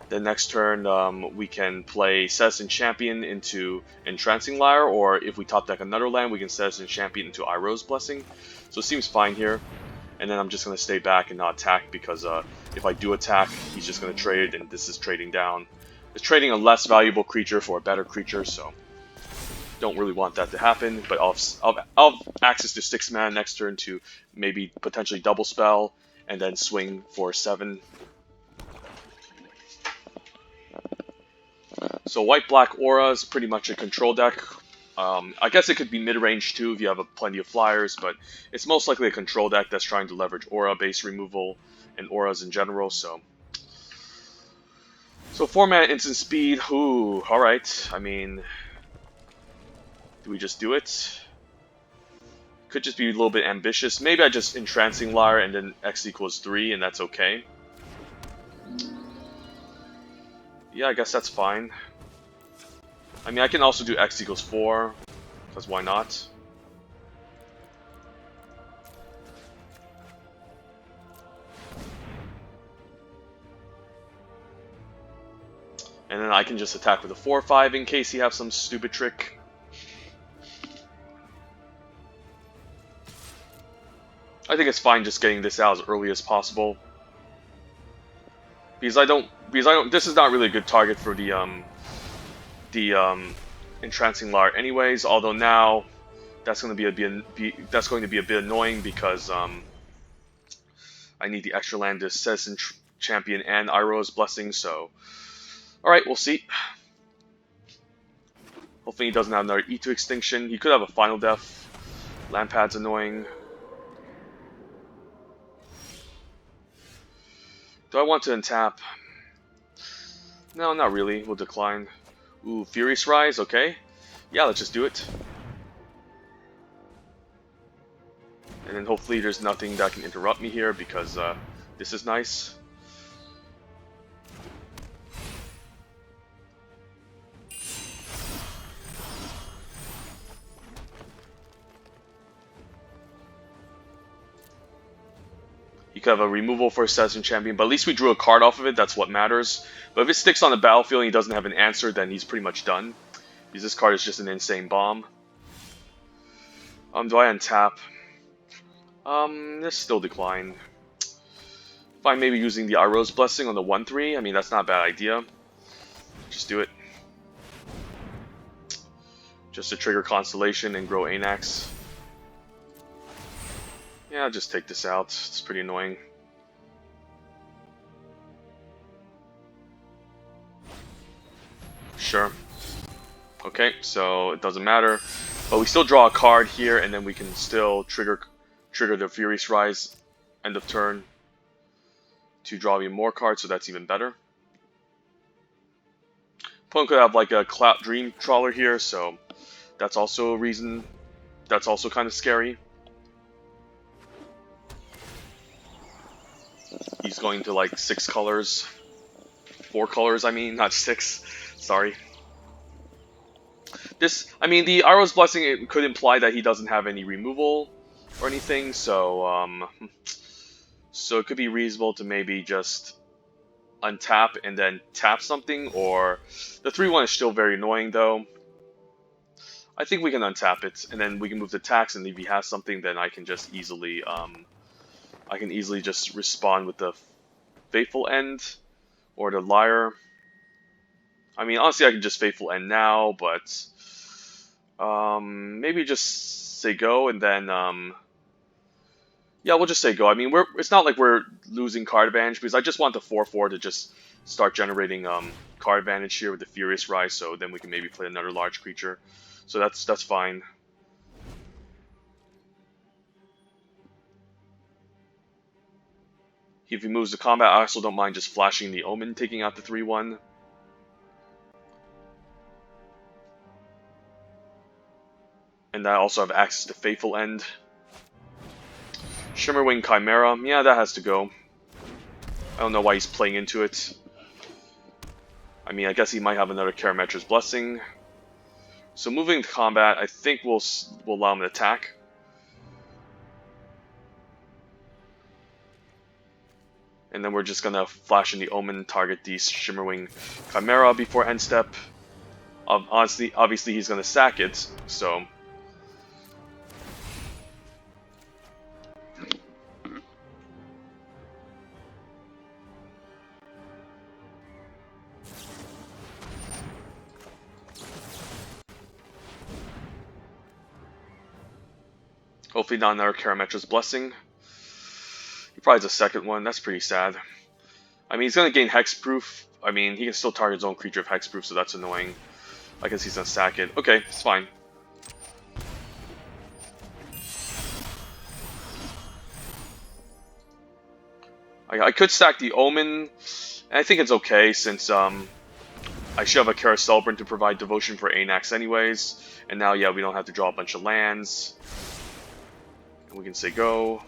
Then next turn we can play Citizen Champion into Entrancing Lyre, or if we top deck another land, we can Citizen Champion into Iroh's Blessing. So it seems fine here. And then I'm just going to stay back and not attack, because if I do attack, he's just going to trade, and this is trading down. It's trading a less valuable creature for a better creature, so don't really want that to happen. But I'll have access to 6 mana next turn to maybe potentially double spell, and then swing for 7. So white-black Aura is pretty much a control deck. I guess it could be mid-range too if you have plenty of flyers, but it's most likely a control deck that's trying to leverage Aura-based removal and Auras in general, so... So 4 mana instant speed, ooh, alright. I mean... Do we just do it? Could just be a little bit ambitious. Maybe I just Entrancing Lyre and then X equals 3, and that's okay. Yeah, I guess that's fine. I mean, I can also do X equals 4, because why not? And then I can just attack with a 4/5 in case he has some stupid trick. I think it's fine just getting this out as early as possible. Because I don't, this is not really a good target for the Entrancing Lyre anyways, although now that's going to be a bit annoying, because I need the extra land to Citizen Champion and Iroh's Blessing, so alright, we'll see. Hopefully he doesn't have another E2 Extinction. He could have a Final Death. Lampad's annoying. Do I want to untap? No, not really. We'll decline. Ooh, Furious Rise, okay. Yeah, let's just do it. And then hopefully there's nothing that can interrupt me here, because this is nice. You could have a removal for a Citizen Champion, but at least we drew a card off of it, that's what matters. But if it sticks on the battlefield and he doesn't have an answer, then he's pretty much done. Because this card is just an insane bomb. Do I untap? This still decline. Fine, maybe using the Iroh's Blessing on the 1/3. I mean, that's not a bad idea. Just do it. Just to trigger Constellation and grow Anax. Yeah, I'll just take this out. It's pretty annoying. Sure. Okay, so it doesn't matter. But we still draw a card here, and then we can still trigger the Furious Rise end of turn to draw even more cards, so that's even better. Opponent could have like a Cloud Dream Trawler here, so that's also a reason. That's also kind of scary. He's going to like 6 colors. 4 colors, I mean, not 6. Sorry. This, I mean, the Iroh's Blessing, it could imply that he doesn't have any removal or anything, so so it could be reasonable to maybe just untap and then tap something, or the 3/1 is still very annoying though. I think we can untap it, and then we can move to tax, and if he has something, then I can just easily, just respond with the Faithful End, or the Lyre. I mean, honestly, I can just Faithful End now, but, maybe just say go, and then, yeah, we'll just say go. I mean, it's not like we're losing card advantage, because I just want the 4/4 to just start generating, card advantage here with the Furious Rise, so then we can maybe play another large creature. So that's fine. If he moves to combat, I also don't mind just flashing the Omen, taking out the 3/1. And I also have access to Faithful End. Shimmerwing Chimera, yeah, that has to go. I don't know why he's playing into it. I mean, I guess he might have another Karametra's Blessing. So moving to combat, I think we'll allow him to attack. And then we're just gonna flash in the Omen, target the Shimmerwing Chimera before end step. Obviously he's gonna sack it, so. Hopefully not another Karametra's Blessing. He probably has a second one, that's pretty sad. I mean, he's gonna gain Hexproof. I mean, he can still target his own creature of Hexproof, so that's annoying. I guess he's gonna sack it. Okay, it's fine. I could stack the Omen, and I think it's okay since I should have a Kara Celebrant to provide devotion for Anax anyways. And now, yeah, we don't have to draw a bunch of lands. And we can say go.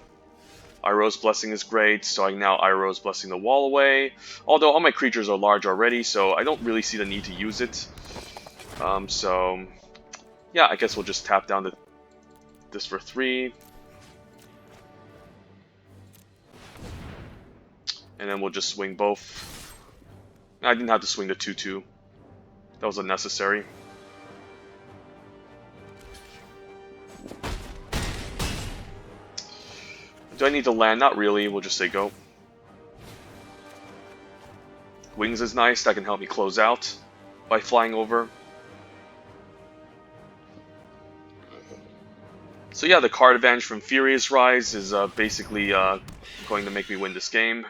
Iroh's Blessing is great, so I can now Iroh's Blessing the wall away. Although all my creatures are large already, so I don't really see the need to use it. So, yeah, I guess we'll just tap down this for 3. And then we'll just swing both. I didn't have to swing the 2/2. That was unnecessary. Do I need to land? Not really. We'll just say go. Wings is nice. That can help me close out by flying over. So yeah, the card advantage from Furious Rise is basically going to make me win this game.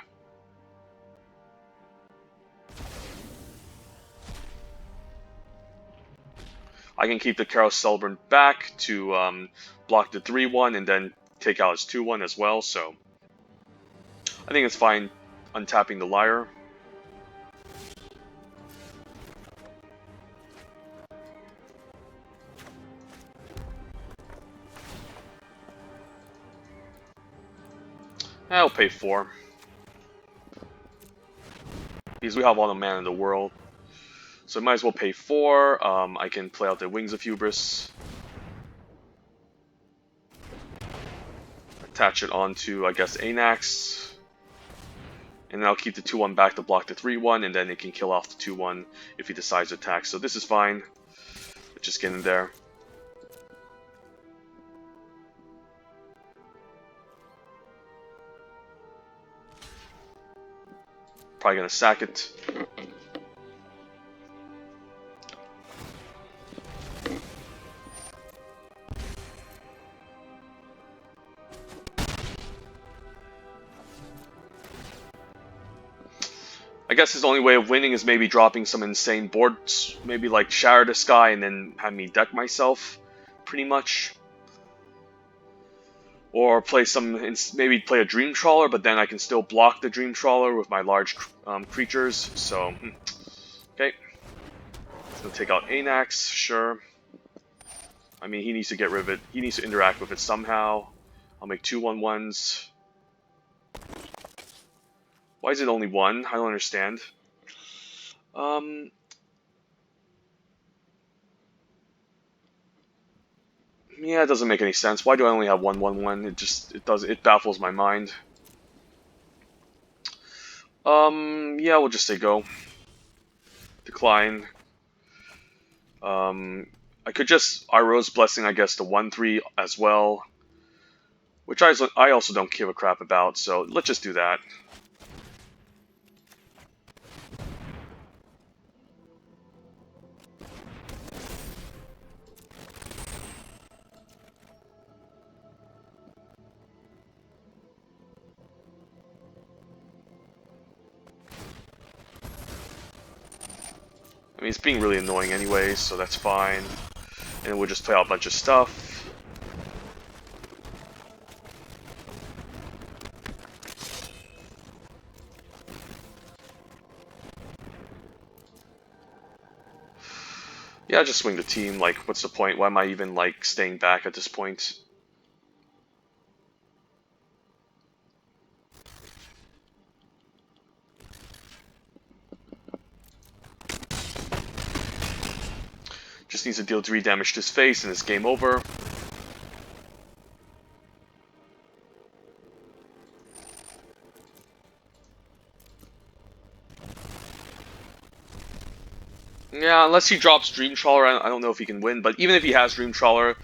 I can keep the Kara Celebrant back to block the 3/1 and then take out his 2/1 as well, so I think it's fine untapping the Lyre. I'll pay 4. Because we have all the mana in the world. So I might as well pay 4. I can play out the Wings of Hubris. Attach it onto, I guess, Anax. And then I'll keep the 2/1 back to block the 3/1, and then it can kill off the 2/1 if he decides to attack. So this is fine. Let's just get in there. Probably gonna sack it. I guess his only way of winning is maybe dropping some insane boards, maybe like Shatter the Sky and then have me deck myself, pretty much. Or play maybe play a Dream Trawler, but then I can still block the Dream Trawler with my large creatures, so, okay. It's gonna take out Anax, sure. I mean, he needs to get rid of it, he needs to interact with it somehow. I'll make 2/1/1s. Why is it only 1? I don't understand. Yeah, it doesn't make any sense. Why do I only have 1/1/1? It baffles my mind. Yeah, we'll just say go. Decline. I could just Iroh's Blessing, I guess, the 1-3 as well, which I also don't give a crap about, so let's just do that. I mean, it's being really annoying anyway, so that's fine. And we'll just play out a bunch of stuff. Yeah, just swing the team. Like, what's the point? Why am I even, like, staying back at this point? Just needs to deal 3 damage to his face and it's game over. Yeah, unless he drops Dream Trawler, I don't know if he can win. But even if he has Dream Trawler,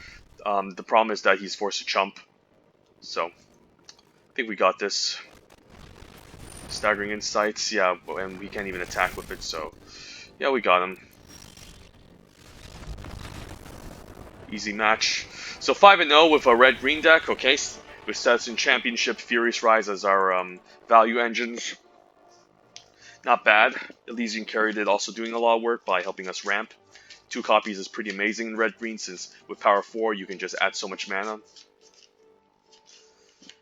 the problem is that he's forced to chump. So, I think we got this. Staggering Insights, yeah, and we can't even attack with it, so... Yeah, we got him. Easy match. So 5-0 with a red-green deck, okay? With Sets in Championship, Furious Rise as our value engines. Not bad. Elysian Carry did also doing a lot of work by helping us ramp. 2 copies is pretty amazing in red-green, since with power 4 you can just add so much mana.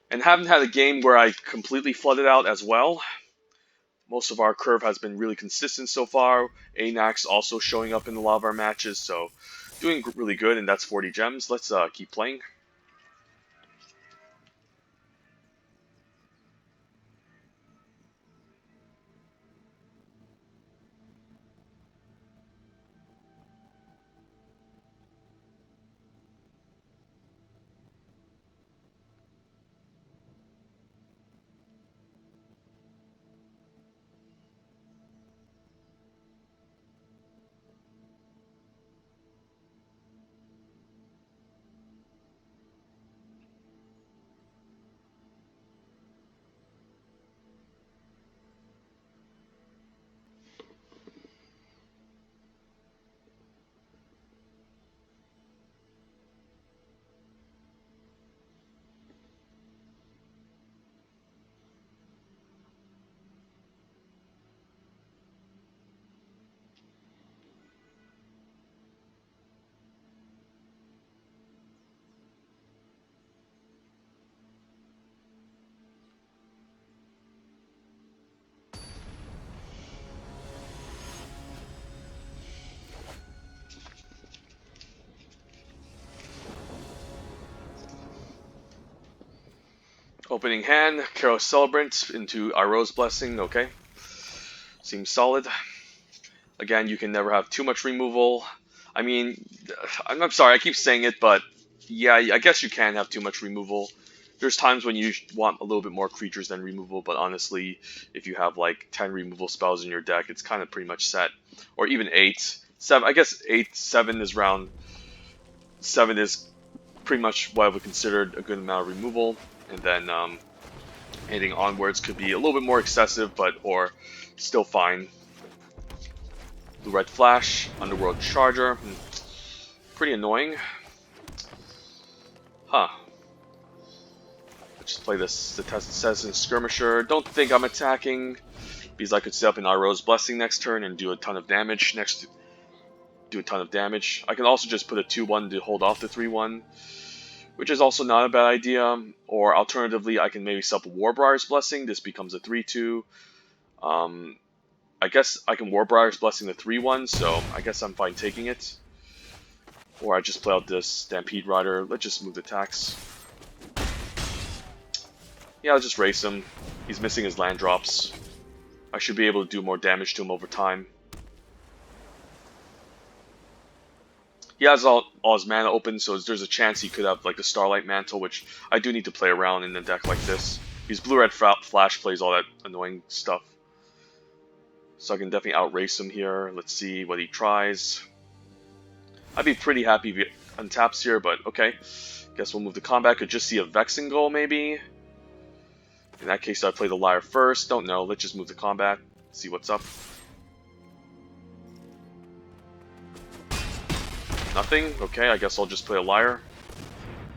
And haven't had a game where I completely flooded out as well. Most of our curve has been really consistent so far. Anax also showing up in a lot of our matches, so doing really good, and that's 40 gems. Let's keep playing. Opening hand, Kairos Celebrant into Iroh's Blessing, okay. Seems solid. Again, you can never have too much removal. I mean, I'm sorry, I keep saying it, but yeah, I guess you can have too much removal. There's times when you want a little bit more creatures than removal, but honestly, if you have like 10 removal spells in your deck, it's kind of pretty much set. Or even 8. 7, I guess 8, 7 is round. 7 is pretty much what I would consider a good amount of removal. And then anything onwards could be a little bit more excessive, but or still fine. Blue Red Flash, Underworld Charger. Pretty annoying. Huh. Let's just play this. The test says in Skirmisher. Don't think I'm attacking, because I could set up an Iroh's Blessing next turn and do a ton of damage. I can also just put a 2-1 to hold off the 3-1, which is also not a bad idea. Or alternatively, I can maybe set up a Warbriar's Blessing. This becomes a 3-2. I guess I can Warbriar's Blessing the 3-1, so I guess I'm fine taking it. Or I just play out this Stampede Rider. Let's just move the attacks. Yeah, I'll just race him. He's missing his land drops. I should be able to do more damage to him over time. He has all his mana open, so there's a chance he could have like a Starlight Mantle, which I do need to play around in a deck like this. Because Blue-Red Flash plays all that annoying stuff. So I can definitely outrace him here. Let's see what he tries. I'd be pretty happy if he untaps here, but okay. Guess we'll move to combat. Could just see a Vexing Goal, maybe? In that case, I'd play the Lyre first. Don't know. Let's just move to combat. See what's up. Nothing? Okay, I guess I'll just play a Lyre.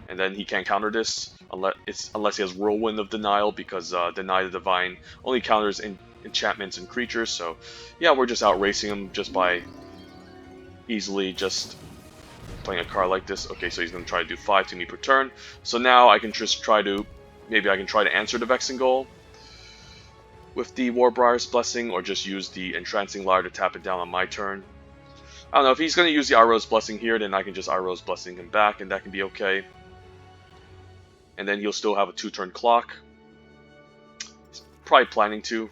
And then he can't counter this unless he has Whirlwind of Denial, because Deny the Divine only counters enchantments and creatures. So yeah, we're just out racing him just by easily just playing a card like this. Okay, so he's going to try to do 5 to me per turn. So now I can just try to, maybe I can try to answer the Vexing Goal with the Warbriar's Blessing, or just use the Entrancing Lyre to tap it down on my turn. I don't know, if he's going to use the Iroh's Blessing here, then I can just Iroh's Blessing him back, and that can be okay. And then he'll still have a 2-turn clock. He's probably planning to.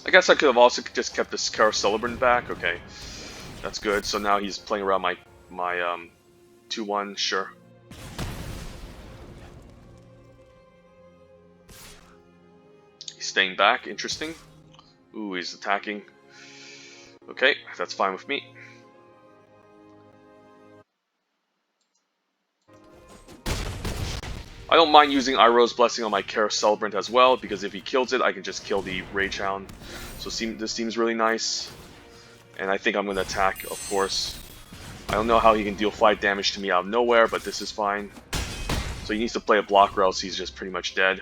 I guess I could have also just kept this Chaos Celebrant back. Okay, that's good. So now he's playing around my 2-1. Sure. He's staying back. Interesting. Ooh, he's attacking. Okay, that's fine with me. I don't mind using Iroh's Blessing on my Chaos Celebrant as well, because if he kills it, I can just kill the Rage Hound. So this seems really nice. And I think I'm going to attack, of course. I don't know how he can deal 5 damage to me out of nowhere, but this is fine. So he needs to play a block, or else he's just pretty much dead.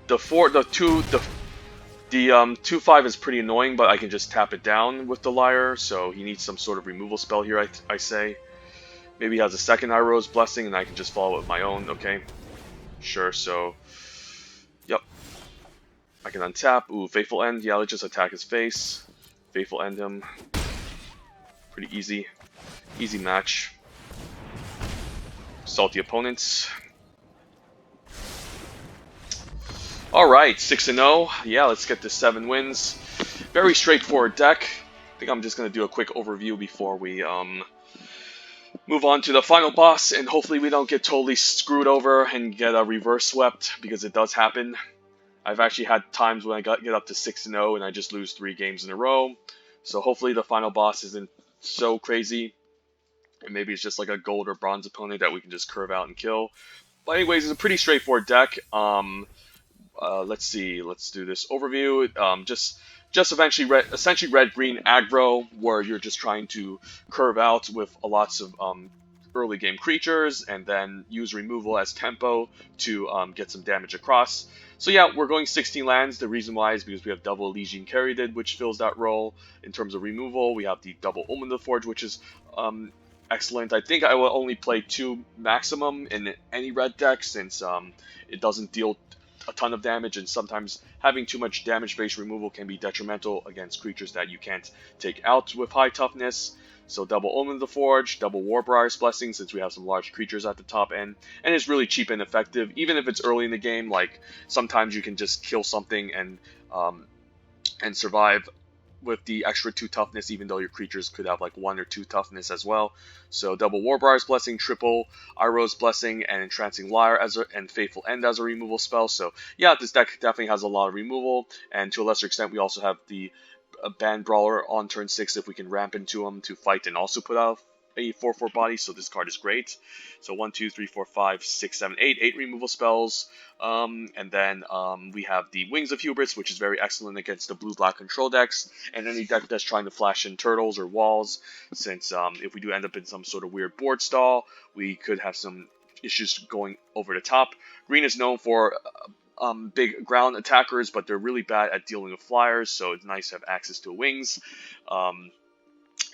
The 2/5 is pretty annoying, but I can just tap it down with the Lyre, so he needs some sort of removal spell here, I say. Maybe he has a second Iroh's Blessing, and I can just follow it with my own. Okay, sure, so... Yep. I can untap. Ooh, Faithful End. Yeah, let's just attack his face. Faithful End him. Pretty easy. Easy match. Salty opponents. Alright, 6-0. Yeah, let's get to 7 wins. Very straightforward deck. I think I'm just going to do a quick overview before we move on to the final boss, and hopefully we don't get totally screwed over and get reverse swept, because it does happen. I've actually had times when I get up to 6-0 and I just lose 3 games in a row. So hopefully the final boss isn't so crazy, and maybe it's just like a gold or bronze opponent that we can just curve out and kill. But anyways, it's a pretty straightforward deck. Let's see, let's do this overview. Just essentially red-green aggro, where you're just trying to curve out with lots of early game creatures, and then use removal as tempo to get some damage across. So yeah, we're going 16 lands. The reason why is because we have double Legion Caryatid, which fills that role in terms of removal. We have the double Omen of the Forge, which is excellent. I think I will only play 2 maximum in any red deck, since it doesn't deal a ton of damage, and sometimes having too much damage-based removal can be detrimental against creatures that you can't take out with high toughness. So double Omen of the Forge, double Warbriar's Blessing, since we have some large creatures at the top end, and it's really cheap and effective, even if it's early in the game. Like, sometimes you can just kill something and survive with the extra 2 toughness, even though your creatures could have like 1 or 2 toughness as well. So double Warbriar's Blessing, triple Iroh's Blessing, and Entrancing Lyre and Faithful End as a removal spell. So yeah, this deck definitely has a lot of removal, and to a lesser extent we also have the Band Brawler on turn 6 if we can ramp into him to fight and also put out a 4/4 body, so this card is great. So 1, 2, 3, 4, 5, 6, 7, 8 removal spells. And then we have the Wings of Hubris, which is very excellent against the blue-black control decks, and any deck that's trying to flash in turtles or walls, since if we do end up in some sort of weird board stall, we could have some issues going over the top. Green is known for big ground attackers, but they're really bad at dealing with flyers, so it's nice to have access to wings.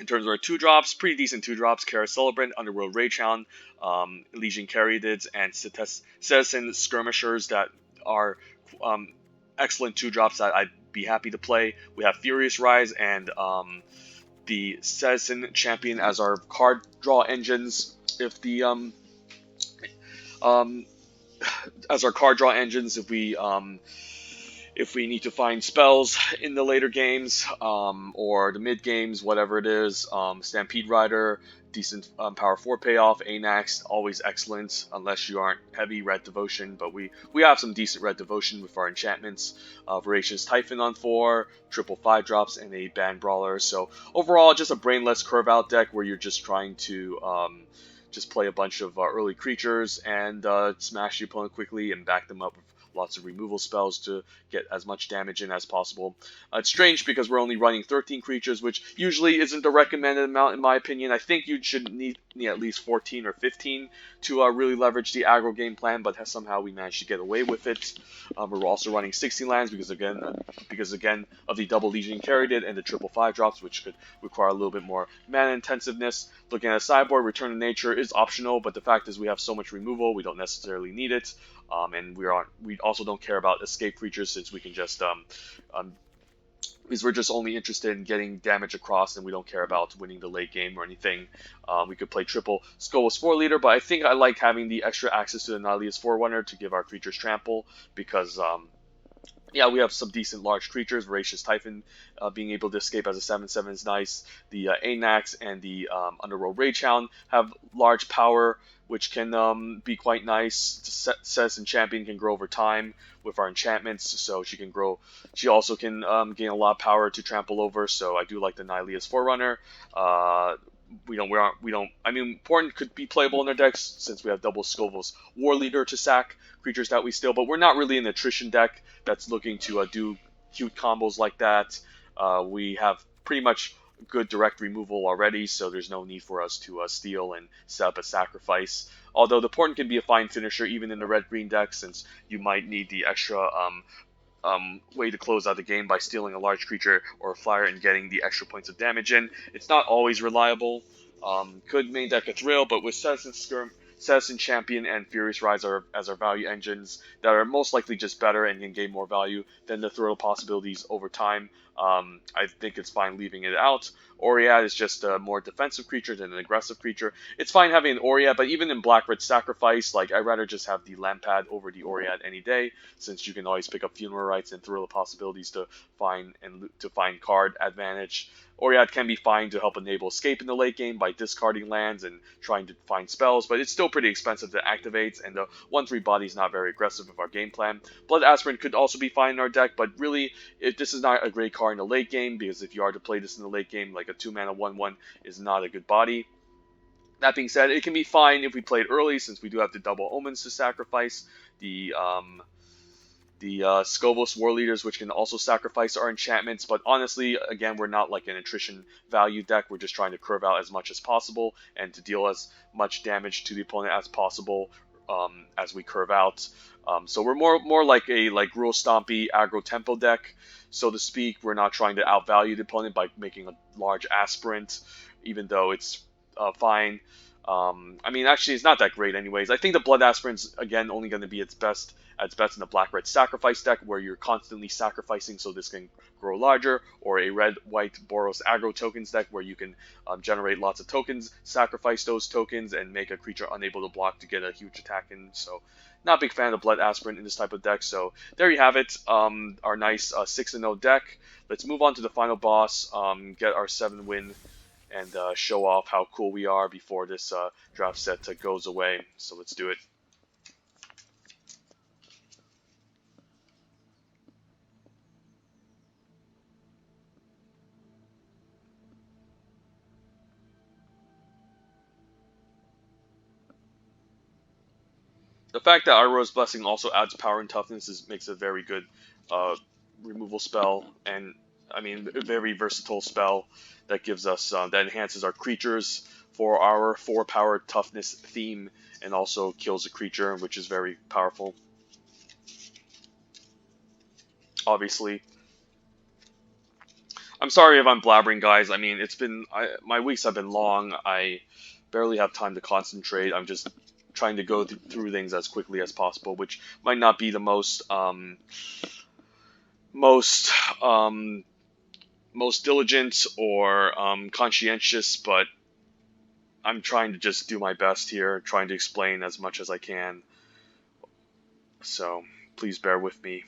In terms of our 2-drops, pretty decent 2-drops. Chaos Celebrant, Underworld Ragehound, Legion Caryatids, and Citizen Skirmishers that are excellent 2-drops that I'd be happy to play. We have Furious Rise and the Citizen Champion as our card draw engines. If the as our card draw engines if we need to find spells in the later games or the mid games, whatever it is. Stampede Rider, decent power 4 payoff. Anax, always excellent, unless you aren't heavy red devotion, but we have some decent red devotion with our enchantments. Voracious Typhon on 4, triple 5-drops, and a Band Brawler. So overall, just a brainless curve out deck where you're just trying to just play a bunch of early creatures and smash the opponent quickly and back them up with lots of removal spells to get as much damage in as possible. It's strange because we're only running 13 creatures, which usually isn't the recommended amount in my opinion. I think you should need at least 14 or 15 to really leverage the aggro game plan, but somehow we managed to get away with it. We're also running 16 lands because again of the double Legion carried it and the triple 5-drops, which could require a little bit more mana intensiveness. Looking at a sideboard, Return to Nature is optional, but the fact is we have so much removal, we don't necessarily need it. And we also don't care about escape creatures since we can just because we're just only interested in getting damage across and we don't care about winning the late game or anything. We could play triple Skull's 4-leader, but I think I like having the extra access to the Nihilia's Forerunner to give our creatures trample because yeah, we have some decent large creatures. Voracious Typhon being able to escape as a 7/7 is nice. The Anax and the Underworld Ragehound have large power, which can be quite nice. Citizen Champion can grow over time with our enchantments, so she can grow. She also can gain a lot of power to trample over. So I do like the Nihilia's Forerunner. We don't. I mean, Porn could be playable in our decks since we have double Scoville's War Leader to sack creatures that we steal, but we're not really an attrition deck that's looking to do cute combos like that. We have pretty much good direct removal already, so there's no need for us to steal and set up a sacrifice. Although the Porn can be a fine finisher even in the red-green deck, since you might need the extra way to close out the game by stealing a large creature or a flyer and getting the extra points of damage in. It's not always reliable. Could main deck a Thrill, but with Citizen Champion and Furious Rise as our value engines that are most likely just better and can gain more value than the Thrill possibilities over time. I think it's fine leaving it out. Oriad is just a more defensive creature than an aggressive creature. It's fine having an Oriad, but even in Black-Red Sacrifice, like I'd rather just have the Lampad over the Oriad any day, since you can always pick up Funeral Rites and Thrill possibilities to find card advantage. Oriad can be fine to help enable escape in the late game by discarding lands and trying to find spells, but it's still pretty expensive to activate, and the 1/3 body is not very aggressive with our game plan. Blood Aspirant could also be fine in our deck, but really, this is not a great card in the late game, because if you are to play this in the late game, like a 2-mana 1/1 is not a good body. That being said, it can be fine if we play it early, since we do have the double Omens to sacrifice. The Scoville's War Leaders, which can also sacrifice our enchantments, but honestly, again, we're not like an attrition value deck. We're just trying to curve out as much as possible and to deal as much damage to the opponent as possible as we curve out. So we're more like a Gruul Stompy aggro tempo deck, so to speak. We're not trying to outvalue the opponent by making a large aspirant, even though it's fine. I mean, actually, it's not that great anyways. I think the Blood Aspirant's, again, only going to be its best in the Black-Red Sacrifice deck, where you're constantly sacrificing so this can grow larger, or a Red-White Boros Aggro Tokens deck, where you can generate lots of tokens, sacrifice those tokens, and make a creature unable to block to get a huge attack in. So, not a big fan of Blood Aspirant in this type of deck. So, there you have it, our nice 6-0 deck. Let's move on to the final boss, get our 7 win, and show off how cool we are before this draft set goes away. So let's do it. The fact that Iroh's Blessing also adds power and toughness makes it a very good removal spell, and I mean a very versatile spell that gives us that enhances our creatures for our 4-power toughness theme, and also kills a creature, which is very powerful. Obviously, I'm sorry if I'm blabbering, guys. I mean, my weeks have been long. I barely have time to concentrate. I'm just trying to go through things as quickly as possible, which might not be the most diligent or conscientious, but I'm trying to just do my best here, trying to explain as much as I can. So please bear with me.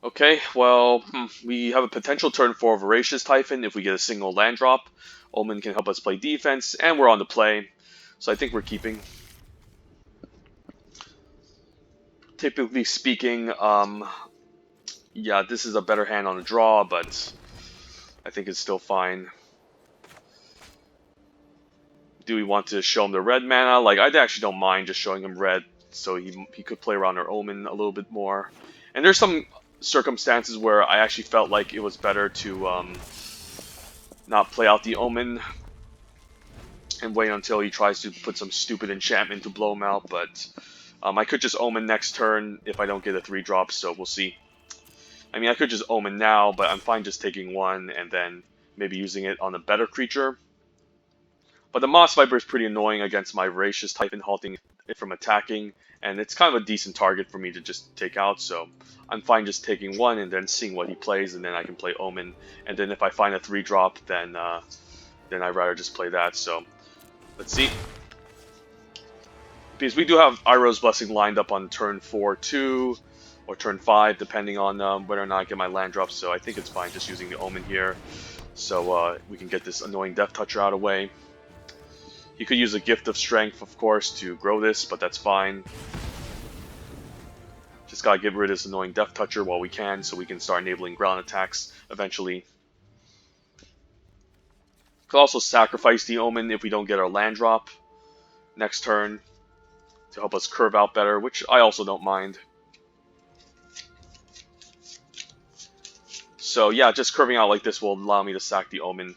Okay, well, we have a potential turn 4 Voracious Typhon if we get a single land drop. Omen can help us play defense, and we're on the play. So I think we're keeping. Typically speaking, yeah, this is a better hand on the draw, but I think it's still fine. Do we want to show him the red mana? Like, I actually don't mind just showing him red, so he could play around our Omen a little bit more. And there's some circumstances where I actually felt like it was better to not play out the Omen and wait until he tries to put some stupid enchantment to blow him out, but I could just Omen next turn if I don't get a 3-drop, so we'll see. I mean, I could just Omen now, but I'm fine just taking one and then maybe using it on a better creature. But the Moss Viper is pretty annoying against my Voracious Typhon, halting it from attacking, and it's kind of a decent target for me to just take out, so I'm fine just taking one and then seeing what he plays, and then I can play Omen, and then if I find a 3-drop, then I'd rather just play that, so let's see. Because we do have Iroh's Blessing lined up on turn 4 too, or turn 5, depending on whether or not I get my land drops, so I think it's fine just using the Omen here, so we can get this annoying Death Toucher out of the way. He could use a Gift of Strength, of course, to grow this, but that's fine. Just gotta get rid of this annoying Death Toucher while we can, so we can start enabling ground attacks eventually. Could also sacrifice the Omen if we don't get our land drop next turn to help us curve out better, which I also don't mind. So yeah, just curving out like this will allow me to sack the Omen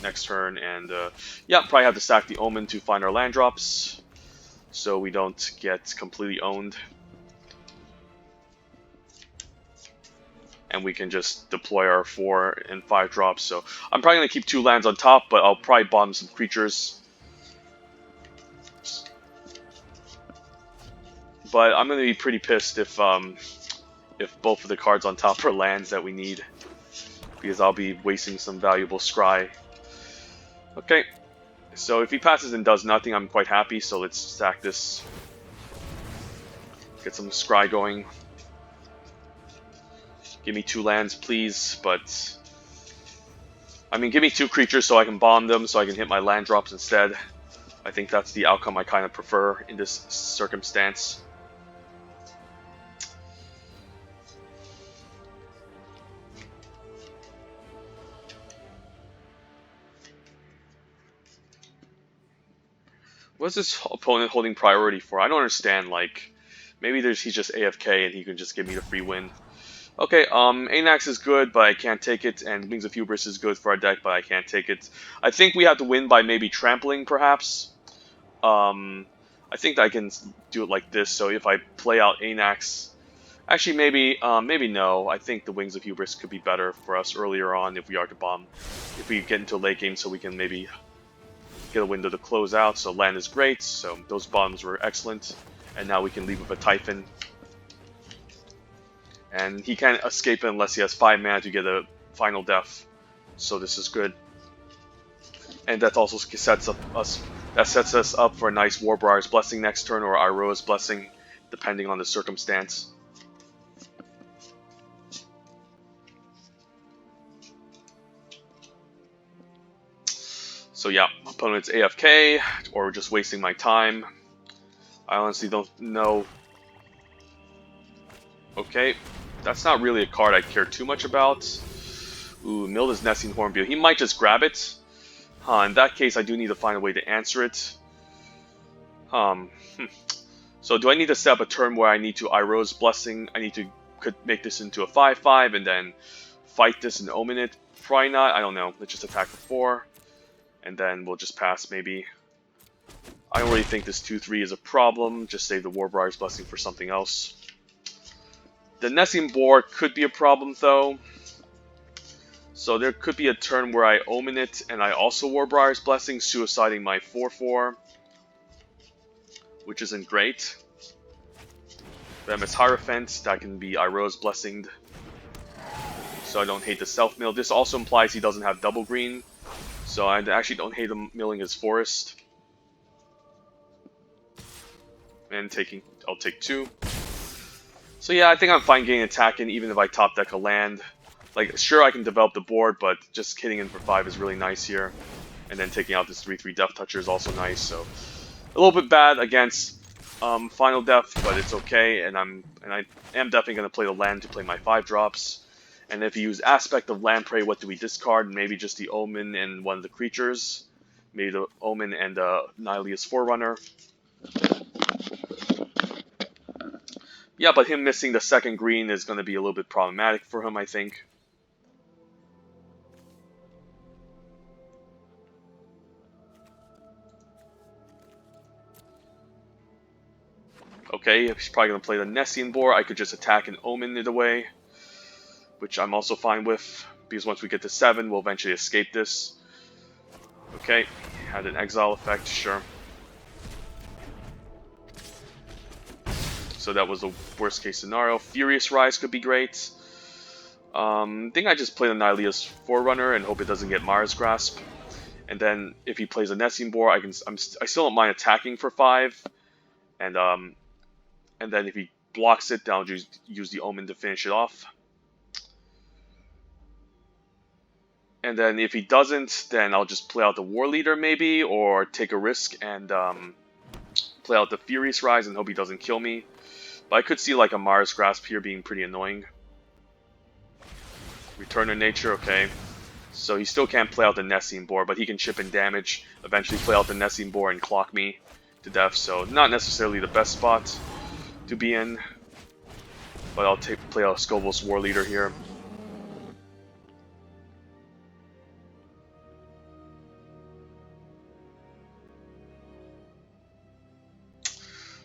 next turn, and yeah, probably have to sack the Omen to find our land drops, so we don't get completely owned. And we can just deploy our 4 and 5 drops, so I'm probably going to keep 2 lands on top, but I'll probably bottom some creatures. But I'm going to be pretty pissed if both of the cards on top are lands that we need, because I'll be wasting some valuable scry. Okay, so if he passes and does nothing, I'm quite happy, so let's sack this. Get some scry going. Give me 2 lands, please, but... I mean, give me 2 creatures so I can bomb them, so I can hit my land drops instead. I think that's the outcome I kind of prefer in this circumstance. What's this opponent holding priority for? I don't understand, like, maybe he's just AFK and he can just give me the free win. Okay, Anax is good, but I can't take it, and Wings of Hubris is good for our deck, but I can't take it. I think we have to win by maybe trampling, perhaps. I think I can do it like this, so if I play out Anax... Actually, maybe no. I think the Wings of Hubris could be better for us earlier on if we are to bomb. If we get into a late game, so we can maybe get a window to close out, so land is great, so those bombs were excellent, and now we can leave with a Typhon. And he can't escape it unless he has 5 mana to get a final death, so this is good. And that also sets us up for a nice Warbriar's Blessing next turn, or Iroha's Blessing, depending on the circumstance. So yeah, opponent's AFK, or just wasting my time. I honestly don't know. Okay, that's not really a card I care too much about. Ooh, Milda's Nesting Hornbeam. He might just grab it. In that case, I do need to find a way to answer it. So do I need to set up a turn where I need to Iroha's Blessing? I need to could make this into a 5/5 and then fight this and Omen it? Probably not. I don't know. Let's just attack for 4. And then we'll just pass, maybe. I don't really think this 2/3 is a problem. Just save the Warbriar's Blessing for something else. The Nesting Boar could be a problem, though. So there could be a turn where I Omen it and I also Warbriar's Blessing, suiciding my 4/4, which isn't great. Then it's Hierophant, that can be Iroh's Blessinged, so I don't hate the self-mill. This also implies he doesn't have double green, so I actually don't hate him milling his forest. And I'll take 2. So yeah, I think I'm fine getting attacking even if I top deck a land. Like, sure, I can develop the board, but just hitting in for 5 is really nice here. And then taking out this 3/3 Death Toucher is also nice, so a little bit bad against Final Death, but it's okay, and I am definitely going to play the land to play my 5 drops. And if you use Aspect of Lamprey, what do we discard? Maybe just the Omen and one of the creatures. Maybe the Omen and Nihilia's Forerunner. Yeah, but him missing the second green is going to be a little bit problematic for him, I think. Okay, he's probably going to play the Nessian Boar. I could just attack and Omen it away, which I'm also fine with, because once we get to 7, we'll eventually escape this. Okay, had an exile effect, sure. So that was the worst case scenario. Furious Rise could be great. I think I just play the Nihilia's Forerunner and hope it doesn't get Mara's Grasp. And then if he plays a Nessian Boar, I still don't mind attacking for 5. And then if he blocks it, then I'll just use the Omen to finish it off. And then if he doesn't, then I'll just play out the War Leader maybe, or take a risk and play out the Furious Rise and hope he doesn't kill me. But I could see like a Mara's Grasp here being pretty annoying. Return of Nature, okay. So he still can't play out the Nessian Boar, but he can chip in damage, eventually play out the Nessian Boar and clock me to death. So not necessarily the best spot to be in, but I'll play out Skovos War Leader here.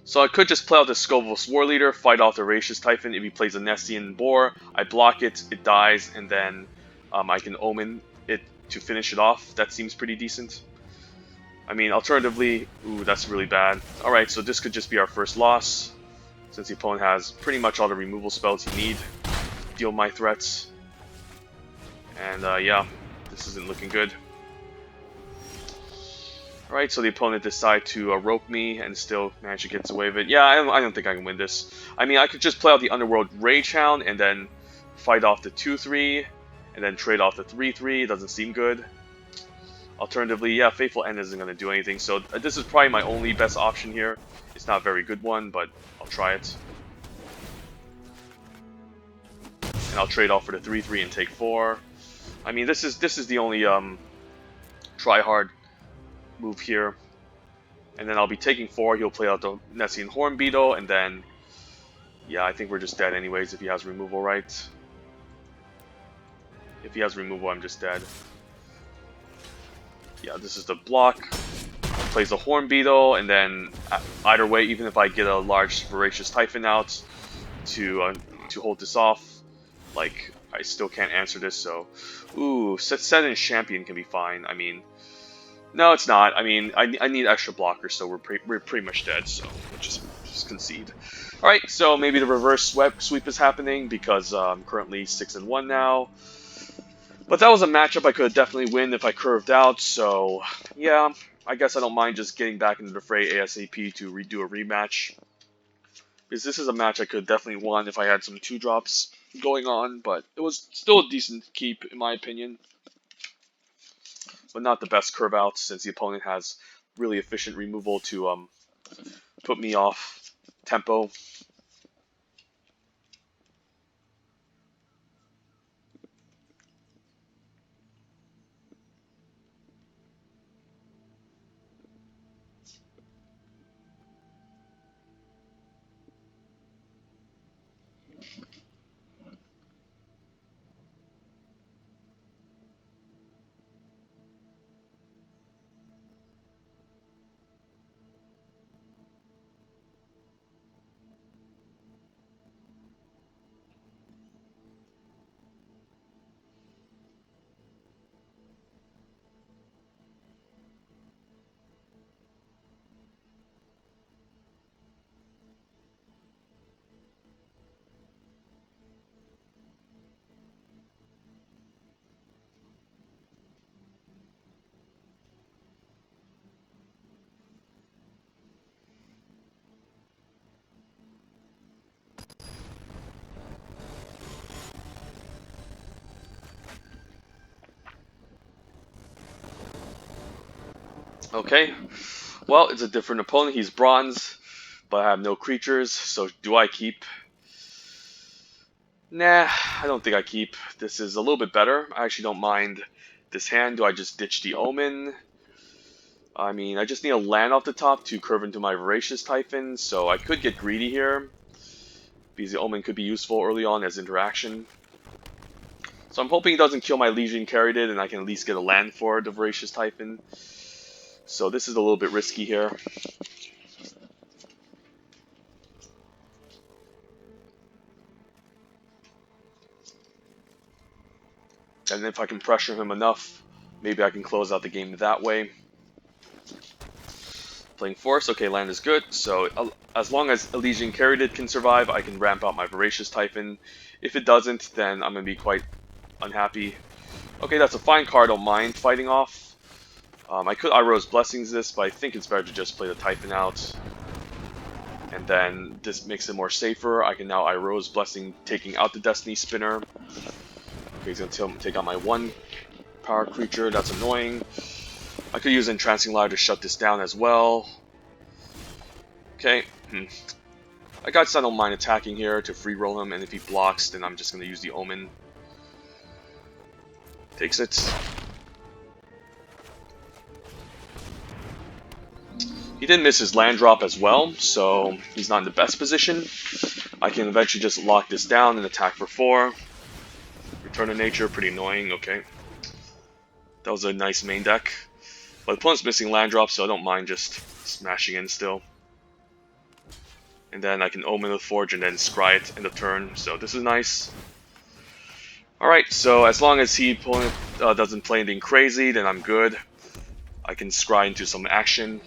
So I could just play out the Skovos War Leader, fight off the Ferocious Typhon. If he plays a Nessian Boar, I block it, it dies, and then I can Omen it to finish it off. That seems pretty decent. I mean, alternatively, ooh, that's really bad. Alright, so this could just be our first loss, since the opponent has pretty much all the removal spells you need to deal my threats. And yeah, this isn't looking good. Alright, so the opponent decided to rope me and still manage to get away with it. Yeah, I don't think I can win this. I mean, I could just play out the Underworld Rage Hound and then fight off the 2/3, and then trade off the 3/3. It doesn't seem good. Alternatively, yeah, Faithful End isn't going to do anything, so this is probably my only best option here. It's not a very good one, but I'll try it. And I'll trade off for the 3/3 and take 4. I mean, this is the only try hard move here. And then I'll be taking 4. He'll play out the Nessian Horn Beetle, and then yeah, I think we're just dead anyways if he has removal, right? If he has removal, I'm just dead. Yeah, this is the block. Plays a Horn Beetle, and then either way, even if I get a large Ferocious Typhon out to hold this off, like, I still can't answer this, so... Ooh, set in Champion can be fine. I mean... No, it's not. I mean, I need extra blockers, so we're pretty much dead, so we'll just concede. Alright, so maybe the reverse sweep is happening, because I'm currently 6-1 now. But that was a matchup I could definitely win if I curved out, so yeah, I guess I don't mind just getting back into the fray ASAP to redo a rematch. Because this is a match I could definitely won if I had some 2-drops going on, but it was still a decent keep in my opinion. But not the best curve out, since the opponent has really efficient removal to put me off tempo. Okay, well, it's a different opponent. He's bronze, but I have no creatures, so do I keep? Nah, I don't think I keep. This is a little bit better. I actually don't mind this hand. Do I just ditch the Omen? I mean, I just need a land off the top to curve into my Voracious Typhon, so I could get greedy here, because the Omen could be useful early on as interaction. So I'm hoping he doesn't kill my Legion Caryatid, and I can at least get a land for the Voracious Typhon. So this is a little bit risky here. And if I can pressure him enough, maybe I can close out the game that way. Playing Force, okay, land is good. So as long as Elysian Caryatid can survive, I can ramp out my Voracious Typhon. If it doesn't, then I'm going to be quite unhappy. Okay, that's a fine card, don't mind fighting off. I could Iroh's Blessings this, but I think it's better to just play the Typhon out. And then this makes it more safer. I can now Iroh's Blessing, taking out the Destiny Spinner. Okay, he's going to take out my 1 power creature, that's annoying. I could use Entrancing Ladder to shut this down as well. Okay, I guess I don't mind attacking here to free roll him, and if he blocks, then I'm just going to use the Omen. Takes it. He did miss his land drop as well, so he's not in the best position. I can eventually just lock this down and attack for 4. Return to Nature, pretty annoying, okay. That was a nice main deck. But the opponent's missing land drops, so I don't mind just smashing in still. And then I can Omen the Forge and then scry it in the turn, so this is nice. Alright, so as long as opponent doesn't play anything crazy, then I'm good. I can scry into some action.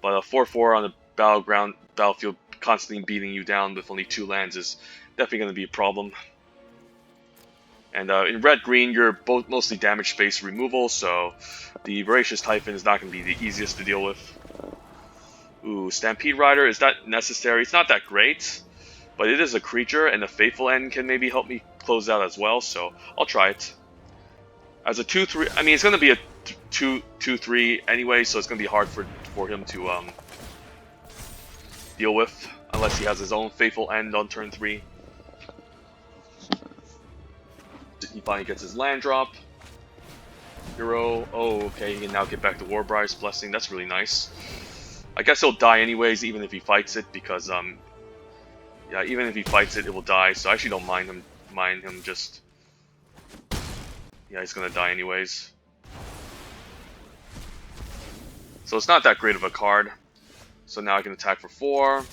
But a 4/4 on the battlefield constantly beating you down with only 2 lands is definitely going to be a problem. And in red-green, you're both mostly damage-based removal, so the Voracious Typhon is not going to be the easiest to deal with. Ooh, Stampede Rider, is that necessary? It's not that great, but it is a creature, and the Faithful End can maybe help me close out as well, so I'll try it. As a 2/3, I mean, it's going to be a 2/3 anyway, so it's going to be hard for him to deal with, unless he has his own Faithful End on turn 3. He finally gets his land drop. Hero, oh, okay, he can now get back to Warbriar's Blessing, that's really nice. I guess he'll die anyways, even if he fights it, because, yeah, even if he fights it, it will die, so I actually don't mind him just... Yeah, he's gonna die anyways. So it's not that great of a card. So now I can attack for 4,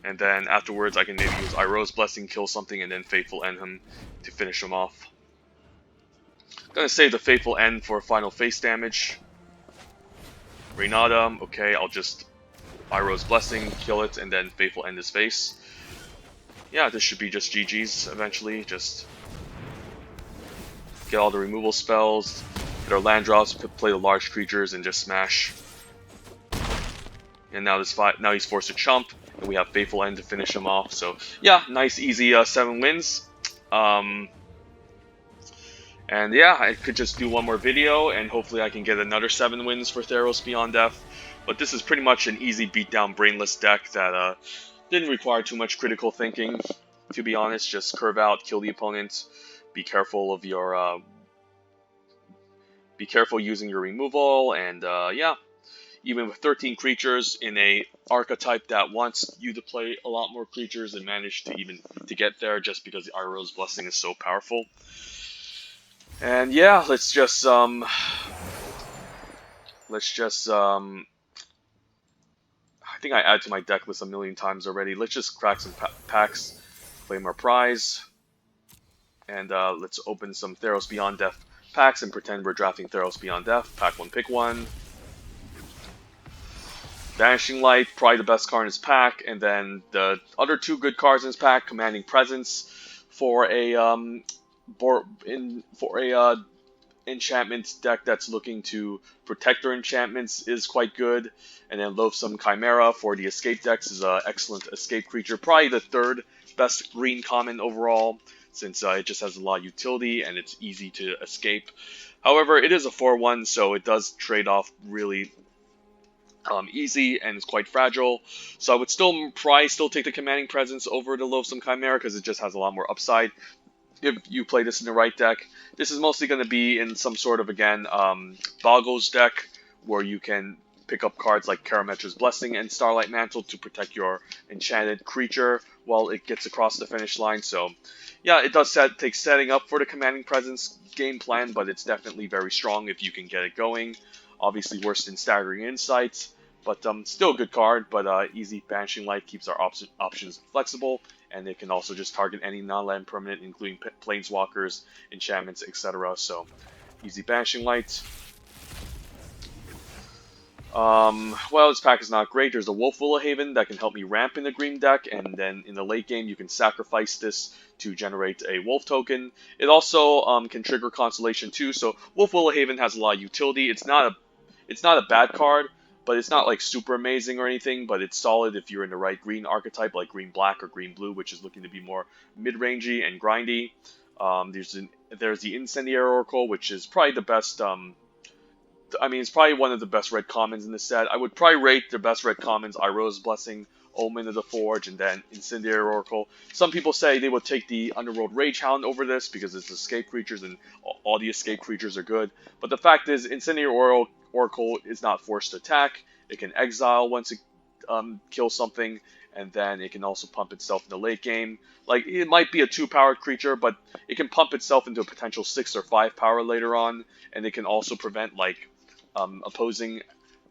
and then afterwards I can maybe use Iroh's Blessing, kill something, and then Faithful End him to finish him off. Gonna save the Faithful End for final face damage. Reynada, okay, I'll just Iroh's Blessing, kill it, and then Faithful End his face. Yeah, this should be just GG's eventually, just get all the removal spells, get our land drops, play the large creatures, and just smash. And now now he's forced to chump, and we have Faithful End to finish him off. So yeah, nice easy 7 wins. And yeah, I could just do one more video, and hopefully I can get another 7 wins for Theros Beyond Death. But this is pretty much an easy beatdown brainless deck that didn't require too much critical thinking, to be honest. Just curve out, kill the opponent, be careful of your be careful using your removal, and yeah. Even with 13 creatures in a archetype that wants you to play a lot more creatures and manage to get there just because the Iroh's Blessing is so powerful. And yeah, let's just I think I add to my deck list a million times already. Let's just crack some packs, claim our prize, and let's open some Theros Beyond Death packs and pretend we're drafting Theros Beyond Death. Pack 1, pick 1. Vanishing Light, probably the best card in his pack, and then the other 2 good cards in his pack, Commanding Presence for a enchantment deck that's looking to protect their enchantments is quite good, and then Loathsome Chimera for the escape decks is an excellent escape creature, probably the 3rd best green common overall, since it just has a lot of utility and it's easy to escape. However, it is a 4/1, so it does trade off really easy and it's quite fragile. So I would probably still take the Commanding Presence over the Loathsome Chimera because it just has a lot more upside if you play this in the right deck. This is mostly going to be in some sort of, again, Boggles deck where you can pick up cards like Karametra's Blessing and Starlight Mantle to protect your enchanted creature while it gets across the finish line. So, yeah, it does take setting up for the Commanding Presence game plan, but it's definitely very strong if you can get it going. Obviously worse than Staggering Insights, but still a good card. But easy Banishing Light keeps our options flexible, and it can also just target any non-land permanent, including planeswalkers, enchantments, etc. So, easy Banishing Light. Well, this pack is not great. There's a Wolf Haven that can help me ramp in the green deck, and then in the late game you can sacrifice this to generate a Wolf token. It also can trigger Constellation too, so Wolf Haven has a lot of utility. It's not a bad card, but it's not like super amazing or anything, but it's solid if you're in the right green archetype, like green-black or green-blue, which is looking to be more mid-rangey and grindy. There's the Incendiary Oracle, which is probably the best... it's probably one of the best red commons in the set. I would probably rate the best red commons Iroh's Blessing, Omen of the Forge, and then Incendiary Oracle. Some people say they would take the Underworld Rage Hound over this because it's escape creatures and all the escape creatures are good. But the fact is, Incendiary Oracle is not forced to attack. It can exile once it kills something, and then it can also pump itself in the late game. Like, it might be a 2-powered creature, but it can pump itself into a potential 6 or 5 power later on, and it can also prevent, like, opposing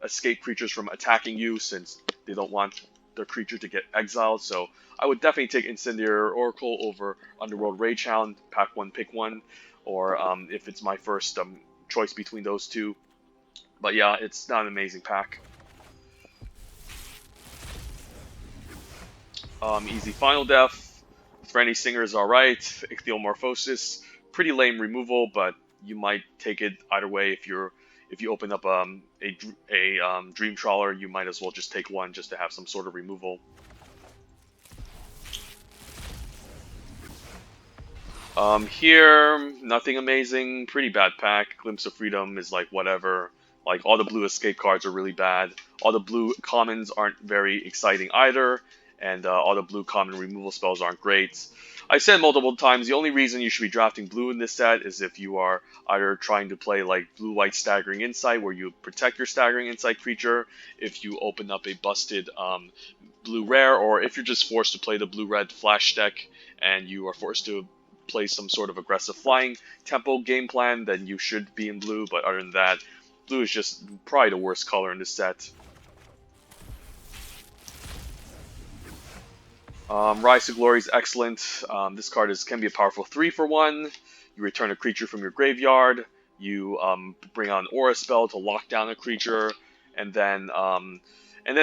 escape creatures from attacking you since they don't want their creature to get exiled. So I would definitely take Incendiary Oracle over Underworld Rage Hound, pack 1, pick 1, or if it's my first choice between those two. But yeah, it's not an amazing pack. Easy Final Death. Friendly Singer is alright. Ichthyomorphosis, pretty lame removal, but you might take it either way. If you open up a Dream Trawler, you might as well just take one just to have some sort of removal. Here, nothing amazing. Pretty bad pack. Glimpse of Freedom is like whatever. Like, all the blue escape cards are really bad. All the blue commons aren't very exciting either. And all the blue common removal spells aren't great. I've said multiple times, the only reason you should be drafting blue in this set is if you are either trying to play like blue-white Staggering Insight, where you protect your Staggering Insight creature, if you open up a busted blue rare, or if you're just forced to play the blue-red flash deck and you are forced to play some sort of aggressive flying tempo game plan, then you should be in blue. But other than that, blue is just probably the worst color in this set. Rise to Glory is excellent. This card can be a powerful 3-for-1. You return a creature from your graveyard. You bring out an aura spell to lock down a creature, and then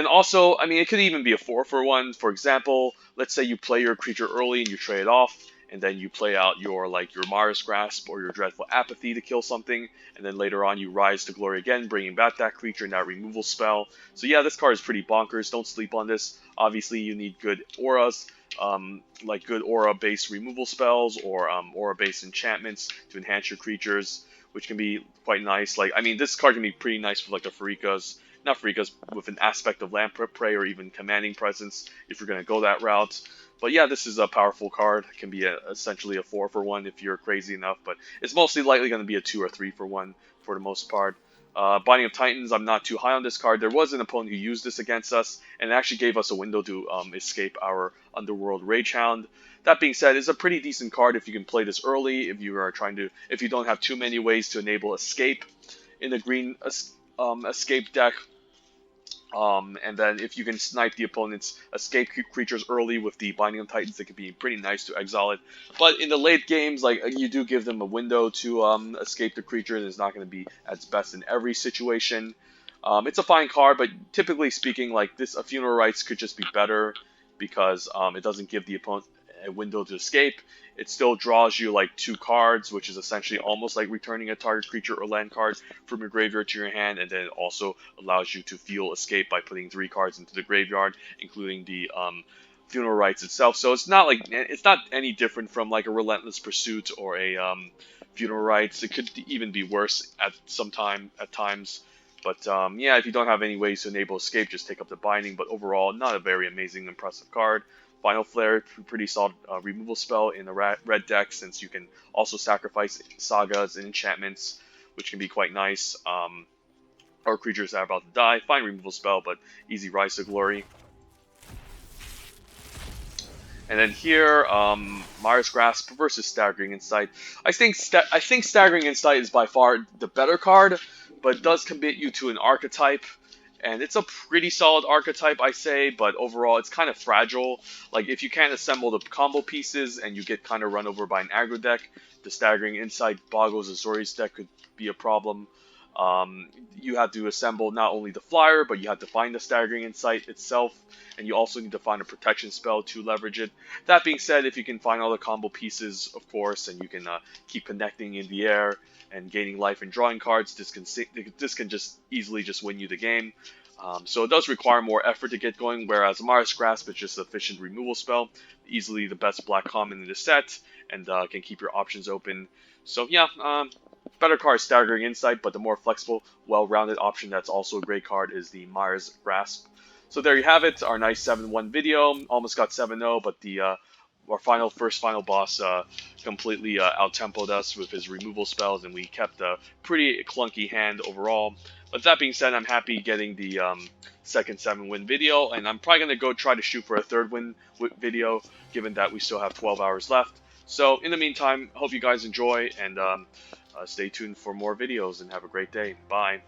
also, it could even be a 4-for-1. For example, let's say you play your creature early and you trade it off, and then you play out your Mara's Grasp or your Dreadful Apathy to kill something, and then later on you Rise to Glory again, bringing back that creature and that removal spell. So yeah, this card is pretty bonkers. Don't sleep on this. Obviously, you need good auras, like good aura-based removal spells or aura-based enchantments to enhance your creatures, which can be quite nice. This card can be pretty nice for like the Pharika's. Not Pharika's, with an aspect of Land Prey or even Commanding Presence, if you're going to go that route. But yeah, this is a powerful card. It can be essentially a 4-for-1 if you're crazy enough, but it's mostly likely going to be a 2 or 3-for-1 for the most part. Binding of Titans, I'm not too high on this card. There was an opponent who used this against us, and it actually gave us a window to escape our Underworld Rage Hound. That being said, it's a pretty decent card if you can play this early, if you don't have too many ways to enable escape in the green escape deck. And then if you can snipe the opponent's escape creatures early with the Binding of Titans, it can be pretty nice to exile it. But in the late games, you do give them a window to escape the creature, and it's not going to be at best in every situation. It's a fine card, but typically speaking, a Funeral Rites could just be better because it doesn't give the opponent a window to escape. It still draws you 2 cards, which is essentially almost like returning a target creature or land card from your graveyard to your hand, and then it also allows you to feel escape by putting 3 cards into the graveyard, including the Funeral Rites itself. So it's not any different from a Relentless Pursuit or a funeral rites. It could even be worse at times. But yeah, if you don't have any ways to enable escape, just take up the binding. But overall, not a very amazing, impressive card. Final Flare, pretty solid removal spell in the red deck, since you can also sacrifice sagas and enchantments, which can be quite nice. Or creatures that are about to die. Fine removal spell, but easy rise to glory. And then here, Mars Grasp versus Staggering Insight. I think Staggering Insight is by far the better card, but it does commit you to an archetype, and it's a pretty solid archetype, I say. But overall, it's kind of fragile. Like if you can't assemble the combo pieces and you get kind of run over by an aggro deck, the Staggering Insight boggles Azorius deck could be a problem. You have to assemble not only the flyer, but you have to find the Staggering Insight itself, and you also need to find a protection spell to leverage it. That being said, if you can find all the combo pieces, of course, and you can keep connecting in the air and gaining life and drawing cards, this can just easily just win you the game. So it does require more effort to get going, whereas Mars Grasp is just an efficient removal spell, easily the best black common in the set, and can keep your options open. So yeah, better card Staggering Insight, but the more flexible, well-rounded option that's also a great card is the Mars Grasp. So there you have it, our nice 7-1 video. Almost got 7-0, but our first final boss completely out-tempoed us with his removal spells, and we kept a pretty clunky hand overall. But that being said, I'm happy getting the second 7-win video, and I'm probably going to go try to shoot for a third win video, given that we still have 12 hours left. So in the meantime, hope you guys enjoy, and stay tuned for more videos, and have a great day. Bye.